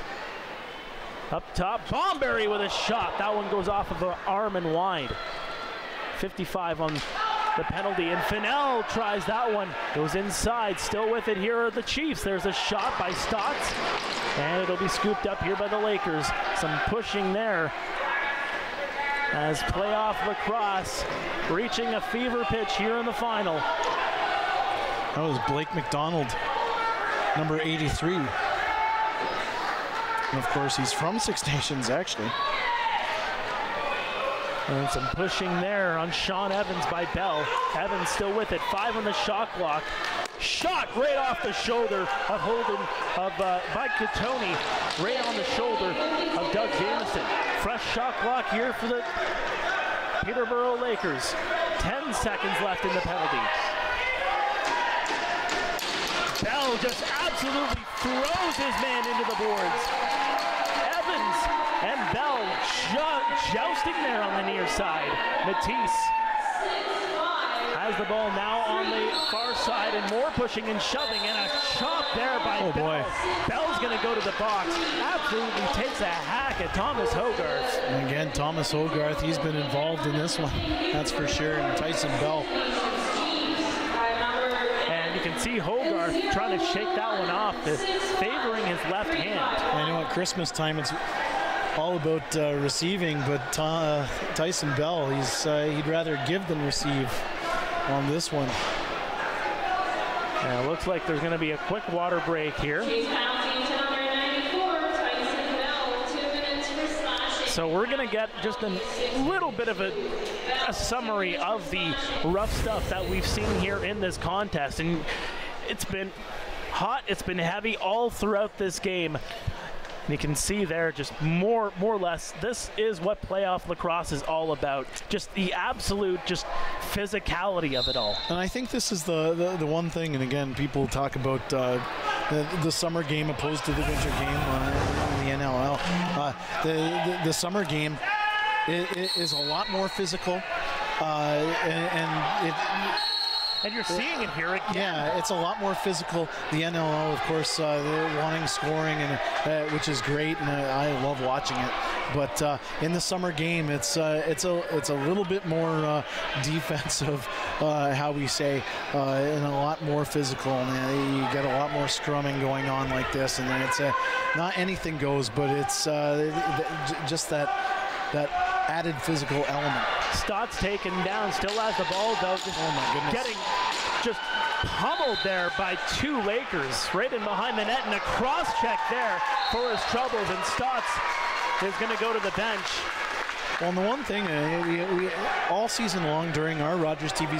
Up top, Bomberry with a shot. That one goes off of an arm and wide. 55 on the penalty, and Fennell tries that one. Goes inside, still with it. Here are the Chiefs. There's a shot by Stotts, and it'll be scooped up here by the Lakers. Some pushing there as playoff lacrosse reaching a fever pitch here in the final. That was Blake McDonald, number 83. And of course, he's from Six Nations, actually. And some pushing there on Sean Evans by Bell. Evans still with it. 5 on the shot clock. Shot right off the shoulder of Holden, by Katoni, right on the shoulder of Doug Jamieson. Fresh shot clock here for the Peterborough Lakers. 10 seconds left in the penalty. Bell just absolutely throws his man into the boards. Evans and Bell jousting there on the near side. Matisse has the ball now on the far side, and more pushing and shoving, and a chop there by Bell. Boy. Bell's going to go to the box. Absolutely takes a hack at Thomas Hogarth. And again, Thomas Hogarth, he's been involved in this one, that's for sure, and Tyson Bell. And you can see Hogarth trying to shake that one off, favoring his left hand. I know at Christmas time it's all about receiving, but Tyson Bell, he'd rather give than receive on this one. Yeah, it looks like there's going to be a quick water break here. So we're going to get just a little bit of a summary of the rough stuff that we've seen here in this contest. And it's been hot, it's been heavy all throughout this game. And you can see there just more or less, this is what playoff lacrosse is all about. Just the absolute physicality of it all. And I think this is the one thing, and again, people talk about the summer game opposed to the winter game in the NLL. The summer game is a lot more physical, and you're seeing it here again. Yeah, it's a lot more physical. The NLL, of course, they're wanting scoring, and which is great, and I love watching it. But in the summer game, it's a little bit more defensive, how we say, and a lot more physical. And you get a lot more scrumming going on like this, and then it's not anything goes, but it's just that added physical element. Stotts taken down, still has the ball though. Oh my goodness. Getting just pummeled there by 2 Lakers, right in behind the net, and a cross check there for his troubles, and Stotts is going to go to the bench. Well, and the one thing, we all season long during our Rogers TV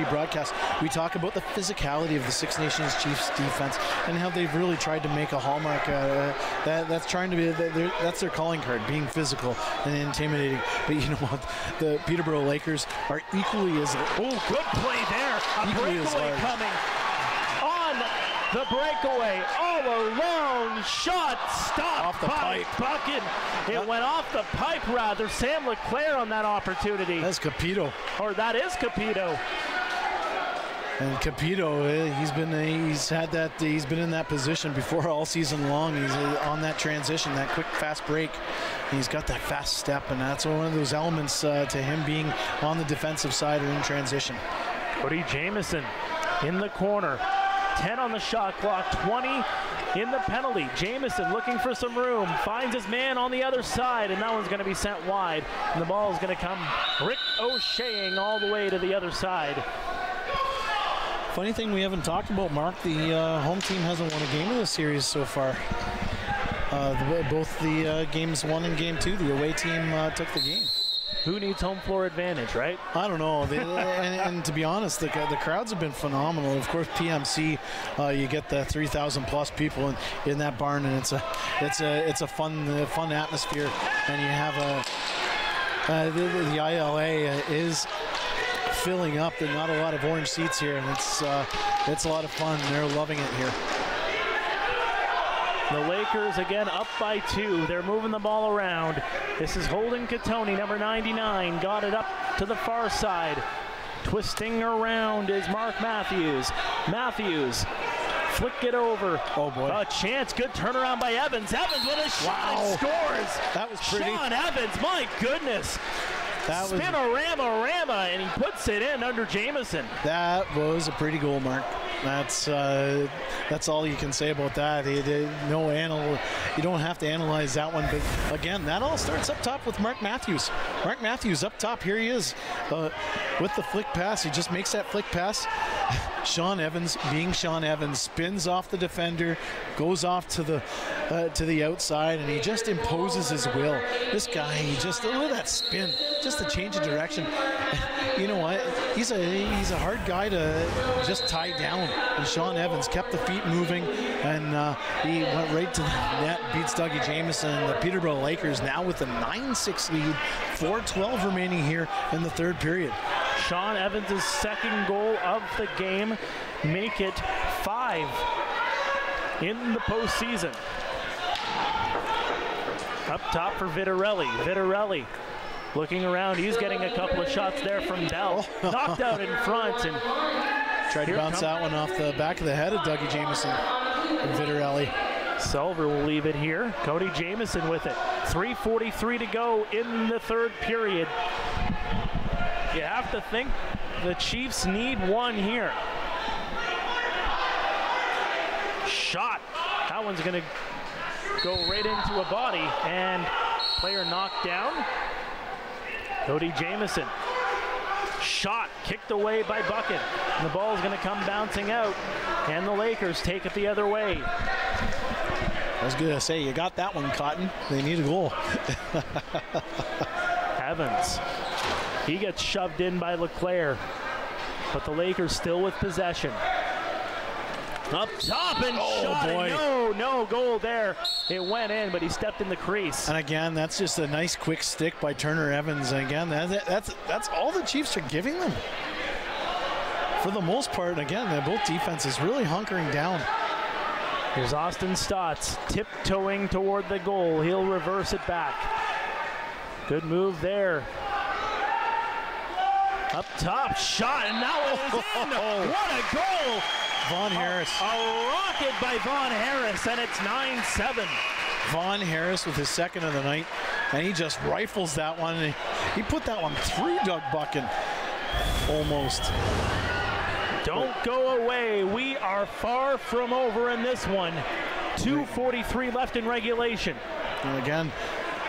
broadcast, we talk about the physicality of the Six Nations Chiefs defense and how they've really tried to make a hallmark. That's trying to be that's their calling card, being physical and intimidating. But you know what? The Peterborough Lakers are equally as good play there. A breakaway coming on the breakaway, all alone, shot stopped off the pipe. Buchan. It went off the pipe, rather. Sam Leclerc on that opportunity. That's Capito. Or that is Capito. And Capito, he's been in that position before all season long. He's on that transition, that quick, fast break. He's got that fast step, and that's one of those elements to him being on the defensive side or in transition. Cody Jamieson in the corner. 10 on the shot clock, 20 in the penalty. Jamieson looking for some room, finds his man on the other side, and that one's going to be sent wide. And the ball is going to come ricocheting all the way to the other side. Funny thing we haven't talked about, Mark, the home team hasn't won a game of the series so far. Both the games 1 and game 2, the away team took the game. Who needs home floor advantage, right? I don't know. And to be honest, the crowds have been phenomenal. Of course, PMC, you get the 3,000 plus people in that barn, and it's a fun atmosphere. And you have the ILA is filling up. There's not a lot of orange seats here, and it's a lot of fun. They're loving it here. The Lakers again up by 2. They're moving the ball around. This is Holden Katoni, number 99. Got it up to the far side. Twisting around is Mark Matthews. Matthews flick it over. Oh boy. A chance, good turnaround by Evans. Evans with a shot and scores. That was pretty. Sean Evans, my goodness. That was Spin-a-rama, and he puts it in under Jamieson. That was a pretty goal, Mark. That's all you can say about that. You don't have to analyze that one, but again, that all starts up top with Mark Matthews. Mark Matthews up top. Here he is with the flick pass. He just makes that flick pass. Sean Evans, being Sean Evans, spins off the defender, goes off to the outside, and he just imposes his will. This guy, he just look at that spin, just a change of direction. You know what? He's a hard guy to just tie down. And Sean Evans kept the feet moving, and he went right to the net, beats Dougie Jamieson. The Peterborough Lakers now with a 9-6 lead, 4:12 remaining here in the third period. Sean Evans' second goal of the game, make it 5 in the postseason. Up top for Vitarelli. Vitarelli looking around. He's getting a couple of shots there from Bell. Knocked out in front, and tried to bounce that one off the back of the head of Dougie Jamieson and Vitarelli. Silver will leave it here. Cody Jamieson with it. 3:43 to go in the third period. You have to think the Chiefs need one here. Shot. That one's going to go right into a body, and player knocked down. Cody Jamieson. Shot kicked away by Bucket. And the ball is going to come bouncing out, and the Lakers take it the other way. I was going to say, you got that one, Cotton. They need a goal. Evans. He gets shoved in by LeClaire, but the Lakers still with possession. Up top and shot. Boy. No goal there. It went in, but he stepped in the crease. And again, that's just a nice quick stick by Turner Evans. And again, that's all the Chiefs are giving them. For the most part, again, both defenses really hunkering down. Here's Austin Stotts tiptoeing toward the goal. He'll reverse it back. Good move there. Up top, shot, and now it is in. What a goal! Vaughn Harris. A rocket by Vaughn Harris, and it's 9-7. Vaughn Harris with his second of the night, and he just rifles that one. And he put that one through Doug Buchan, almost. Don't go away. We are far from over in this one. 2:43 left in regulation. And again,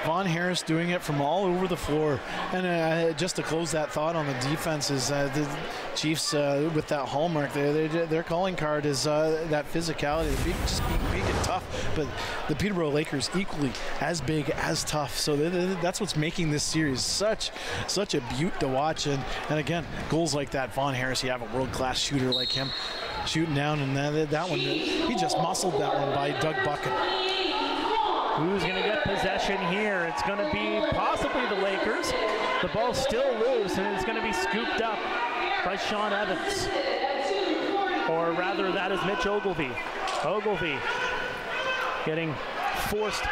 Vaughn Harris doing it from all over the floor. And just to close that thought on the defenses, the Chiefs with that hallmark, their calling card is that physicality, just being big and tough. But the Peterborough Lakers equally as big as tough. So that's what's making this series such a beaut to watch. And again, goals like that, Vaughn Harris, you have a world-class shooter like him shooting down, and that one, he just muscled that one by Doug Buchan. Who's going to get possession here? It's going to be possibly the Lakers. The ball's still loose, and it's going to be scooped up by Sean Evans. Or rather, that is Mitch Ogilvie. Ogilvie getting forced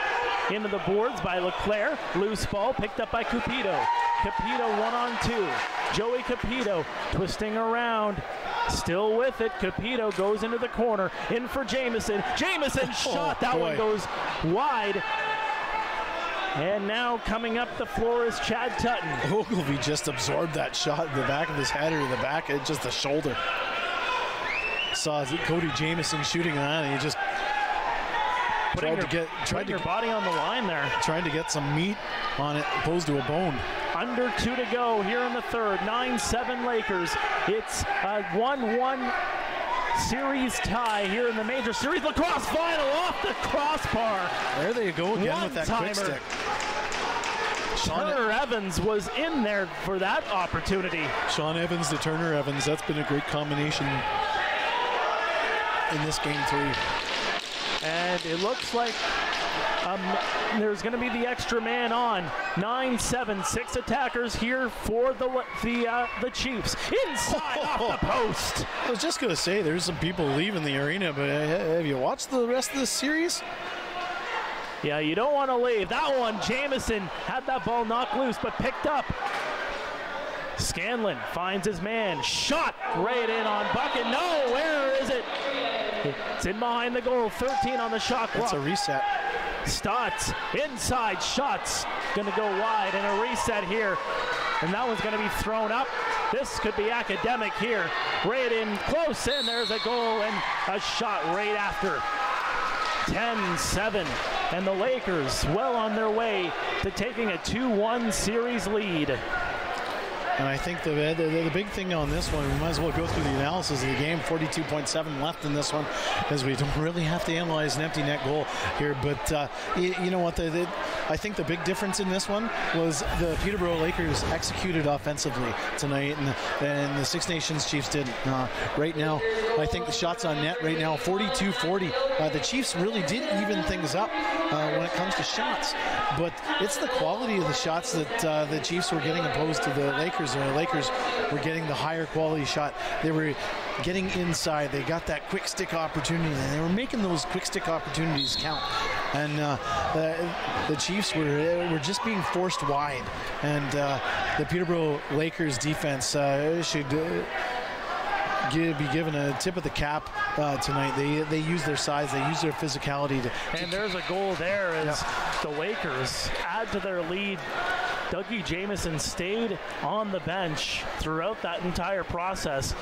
into the boards by LeClaire. Loose ball picked up by Cupido. Cupido 1-on-2. Joey Cupido twisting around. Still with it. Cupido goes into the corner. In for Jamieson. Jamieson shot. That one goes wide. And now coming up the floor is Chad Tutton. Ogilvie just absorbed that shot in the back of his head or the back of just the shoulder. Saw Cody Jamieson shooting that, and he just tried to get body on the line there. Trying to get some meat on it opposed to a bone. Under 2 to go here in the third. 9-7 Lakers. It's a 1-1 series tie here in the major series. Lacrosse final off the crossbar. There they go again with that quick stick. Turner Evans was in there for that opportunity. Sean Evans to Turner Evans. That's been a great combination in this game 3. And it looks like there's going to be the extra man on. 9-7, 6 attackers here for the Chiefs. Inside off the post. I was just going to say, there's some people leaving the arena, but have you watched the rest of this series? Yeah, you don't want to leave. That one, Jamieson had that ball knocked loose, but picked up. Scanlon finds his man. Shot right in on Bucket. No, where is it? It's in behind the goal, 13 on the shot clock. That's a reset. Stotts, inside shots, gonna go wide, and a reset here. And that one's gonna be thrown up. This could be academic here. Right in close, and there's a goal and a shot right after. 10-7, and the Lakers well on their way to taking a 2-1 series lead. And I think the big thing on this one, we might as well go through the analysis of the game. 42.7 left in this one, as we don't really have to analyze an empty net goal here. But you know what? I think the big difference in this one was the Peterborough Lakers executed offensively tonight, and the Six Nations Chiefs didn't. Right now, I think the shots on net right now, 42-40. The Chiefs really did even things up when it comes to shots. But it's the quality of the shots that the Chiefs were getting opposed to the Lakers. And the Lakers were getting the higher quality shot. They were getting inside. They got that quick stick opportunity, and they were making those quick stick opportunities count. And the Chiefs were just being forced wide. And the Peterborough Lakers defense should be given a tip of the cap tonight. They use their size, they use their physicality and there's a goal there as the Lakers add to their lead. Dougie Jamieson stayed on the bench throughout that entire process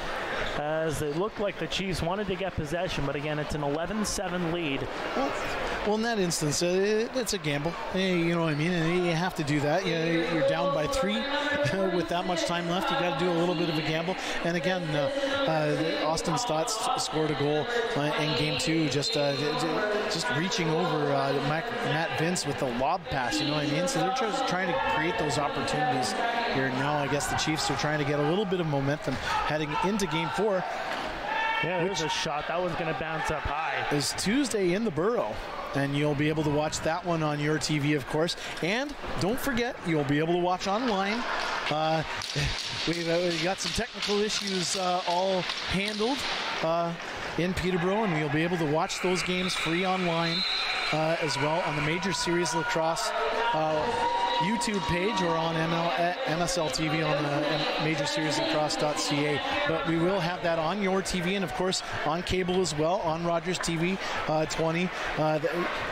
as it looked like the Chiefs wanted to get possession, but again, it's an 11-7 lead. Well, in that instance, it's a gamble. You know what I mean? And you have to do that. You're down by 3 with that much time left. You got to do a little bit of a gamble. And again, Austin Stotts scored a goal in Game 2, just reaching over Matt Vince with the lob pass. You know what I mean? So they're just trying to create those opportunities here. Now, I guess the Chiefs are trying to get a little bit of momentum heading into Game 4. Yeah, there's a shot. That one's going to bounce up high. It's Tuesday in the Borough, and you'll be able to watch that one on your TV, of course. And don't forget, you'll be able to watch online. We've got some technical issues all handled in Peterborough, and you'll be able to watch those games free online as well on the Major Series Lacrosse YouTube page or on MSL TV on the MajorSeriesLacrosse.ca. But we will have that on your TV and, of course, on cable as well on Rogers TV 20.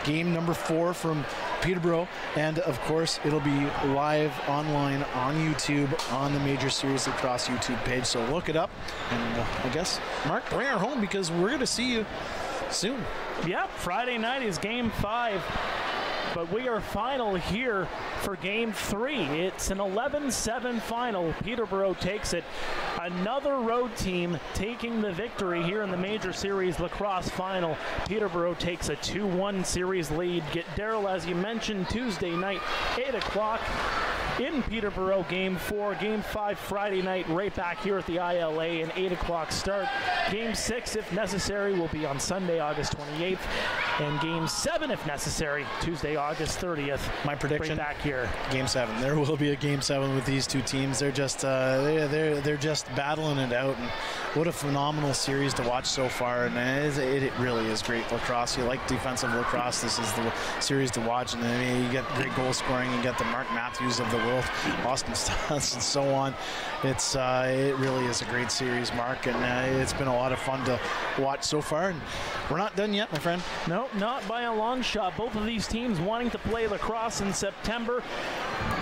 Game number 4 from Peterborough, and of course it'll be live online on YouTube on the Major Series Lacrosse YouTube page. So look it up, and I guess, Mark, bring her home because we're going to see you soon. Yep, Friday night is Game 5. But we are final here for Game 3. It's an 11-7 final. Peterborough takes it. Another road team taking the victory here in the Major Series Lacrosse final. Peterborough takes a 2-1 series lead. Get Daryl, as you mentioned, Tuesday night, 8 o'clock in Peterborough, Game 4. Game 5 Friday night, right back here at the ILA, an 8 o'clock start. Game 6, if necessary, will be on Sunday, August 28th. And Game 7, if necessary, Tuesday, August 30th. My prediction, right back here. Game 7. There will be a Game 7 with these two teams. They're just they're just battling it out, and what a phenomenal series to watch so far. And it really is great lacrosse. You like defensive lacrosse, this is the series to watch. And I mean, you get great goal scoring. You get the Mark Matthews of the world, Austin Stotts, and so on. It really is a great series, Mark, and it's been a lot of fun to watch so far. And we're not done yet, my friend. No, not by a long shot. Both of these teams wanting to play lacrosse in September.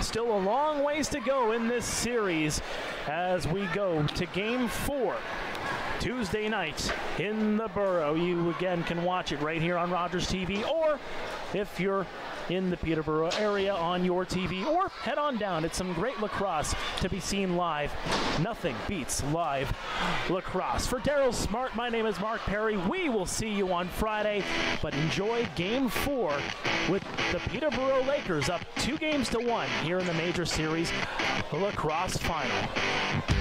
Still a long ways to go in this series as we go to Game 4. Tuesday night in the Borough. You again can watch it right here on Rogers TV, or if you're in the Peterborough area on your TV, or head on down. It's some great lacrosse to be seen live. Nothing beats live lacrosse. For Daryl Smart, my name is Mark Perry. We will see you on Friday, but enjoy Game 4 with the Peterborough Lakers up 2-1 here in the Major Series Lacrosse Final.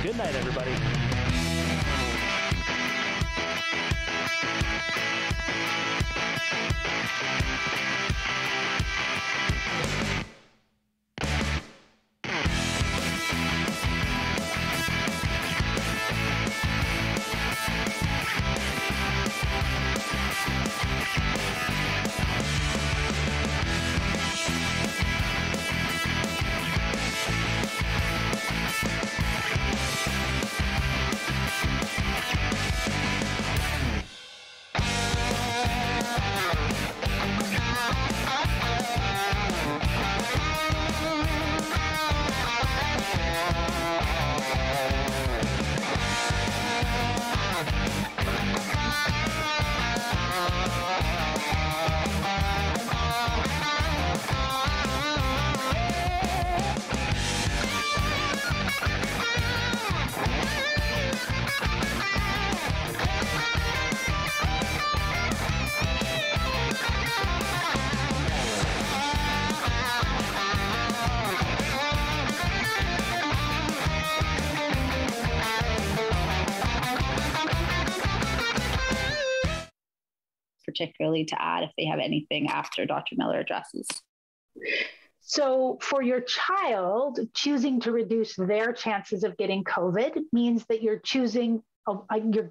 Good night, everybody. particularly to add if they have anything after Dr. Miller addresses. So for your child, choosing to reduce their chances of getting COVID means that you're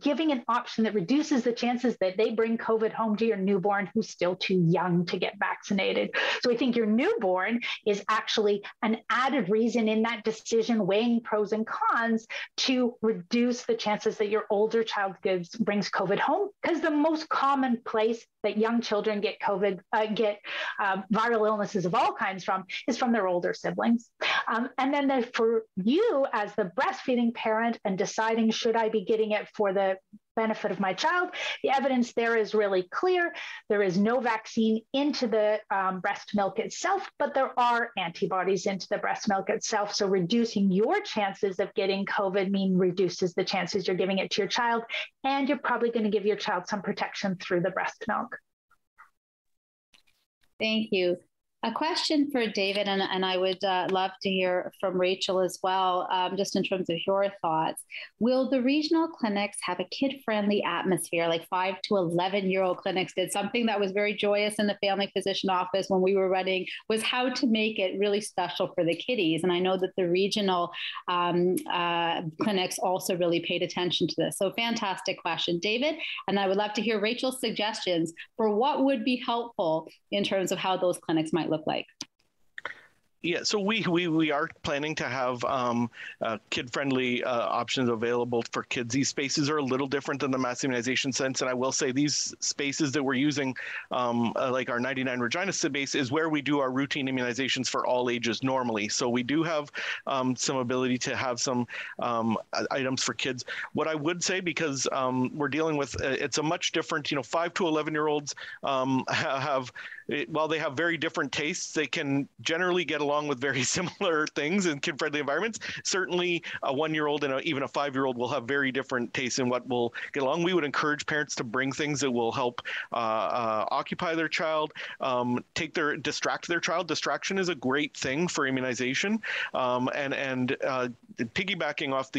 giving an option that reduces the chances that they bring COVID home to your newborn who's still too young to get vaccinated. So I think your newborn is actually an added reason in that decision, weighing pros and cons, to reduce the chances that your older child brings COVID home, because the most common place that young children get COVID, viral illnesses of all kinds from is from their older siblings. And then for you as the breastfeeding parent and deciding, should I be getting it for the benefit of my child, the evidence there is really clear. There is no vaccine into the breast milk itself, but there are antibodies into the breast milk itself. So reducing your chances of getting COVID reduces the chances you're giving it to your child, and you're probably going to give your child some protection through the breast milk. Thank you. A question for David, and I would love to hear from Rachel as well, just in terms of your thoughts. Will the regional clinics have a kid-friendly atmosphere, like 5 to 11-year-old clinics did? Something that was very joyous in the family physician office when we were running was how to make it really special for the kiddies. And I know that the regional clinics also really paid attention to this. So fantastic question, David. And I would love to hear Rachel's suggestions for what would be helpful in terms of how those clinics might look like. Yeah, so we are planning to have kid-friendly options available for kids. These spaces are a little different than the mass immunization sense, and I will say these spaces that we're using, like our 99 Regina space, is where we do our routine immunizations for all ages normally. So we do have some ability to have some items for kids. What I would say, because we're dealing with, it's a much different, 5 to 11-year-olds while they have very different tastes, they can generally get along with very similar things in kid-friendly environments. Certainly a 1-year-old and even a 5-year-old will have very different tastes in what will get along. We would encourage parents to bring things that will help occupy their child, distract their child. Distraction is a great thing for immunization. And piggybacking off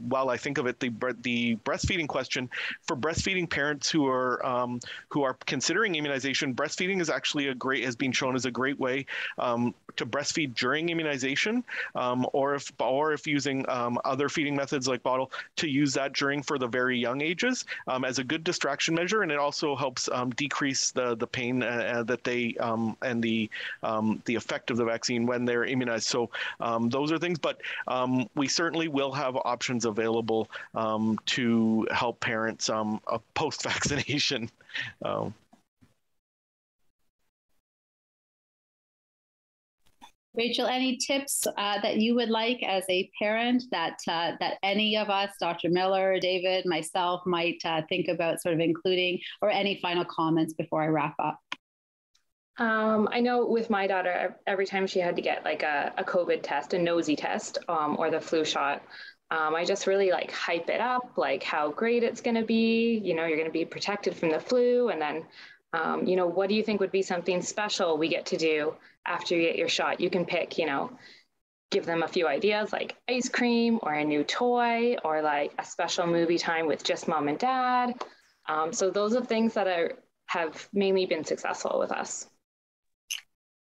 while I think of it, the breastfeeding question, for breastfeeding parents who are considering immunization, breastfeeding is actually has been shown as a great way to breastfeed during immunization, or if using other feeding methods like bottle, to use that for the very young ages as a good distraction measure, and it also helps decrease the pain that they and the effect of the vaccine when they're immunized. So those are things, but we certainly will have options available to help parents post-vaccination. Rachel, any tips that you would like as a parent that any of us, Dr. Miller, David, myself, might think about sort of including, or any final comments before I wrap up? I know with my daughter, every time she had to get like a COVID test, a nosy test, or the flu shot, I just really hype it up, like how great it's going to be. You're going to be protected from the flu. And then, what do you think would be something special we get to do after you get your shot? You can pick, give them a few ideas like ice cream or a new toy or like a special movie time with just mom and dad. So those are things that have mainly been successful with us.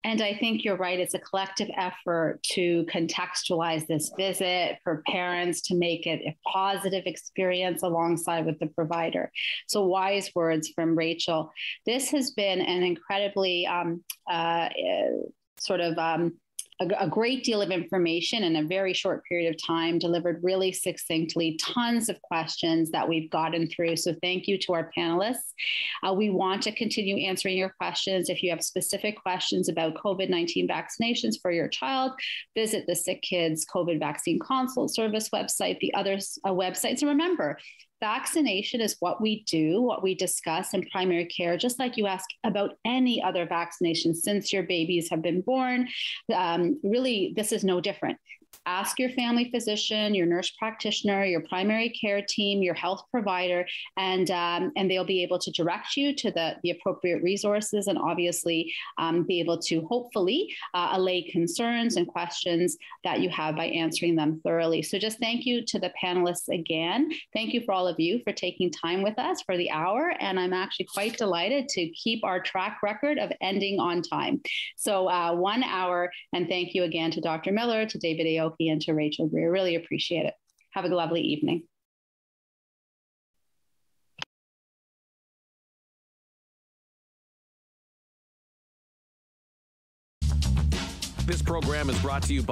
And I think you're right. It's a collective effort to contextualize this visit for parents to make it a positive experience alongside with the provider. So wise words from Rachel. This has been an incredibly a great deal of information in a very short period of time, delivered really succinctly, tons of questions that we've gotten through. So thank you to our panelists. We want to continue answering your questions. If you have specific questions about COVID-19 vaccinations for your child, visit the Sick Kids COVID Vaccine Consult Service website, the other websites. And remember, vaccination is what we do, what we discuss in primary care, just like you ask about any other vaccination since your babies have been born. Really, this is no different. ask your family physician, your nurse practitioner, your primary care team, your health provider, and they'll be able to direct you to the appropriate resources, and obviously be able to hopefully allay concerns and questions that you have by answering them thoroughly. So just thank you to the panelists again. Thank you for all of you for taking time with us for the hour. And I'm actually quite delighted to keep our track record of ending on time. So 1 hour, and thank you again to Dr. Miller, to David Aoki, and to Rachel Greer. Really appreciate it. Have a lovely evening. This program is brought to you by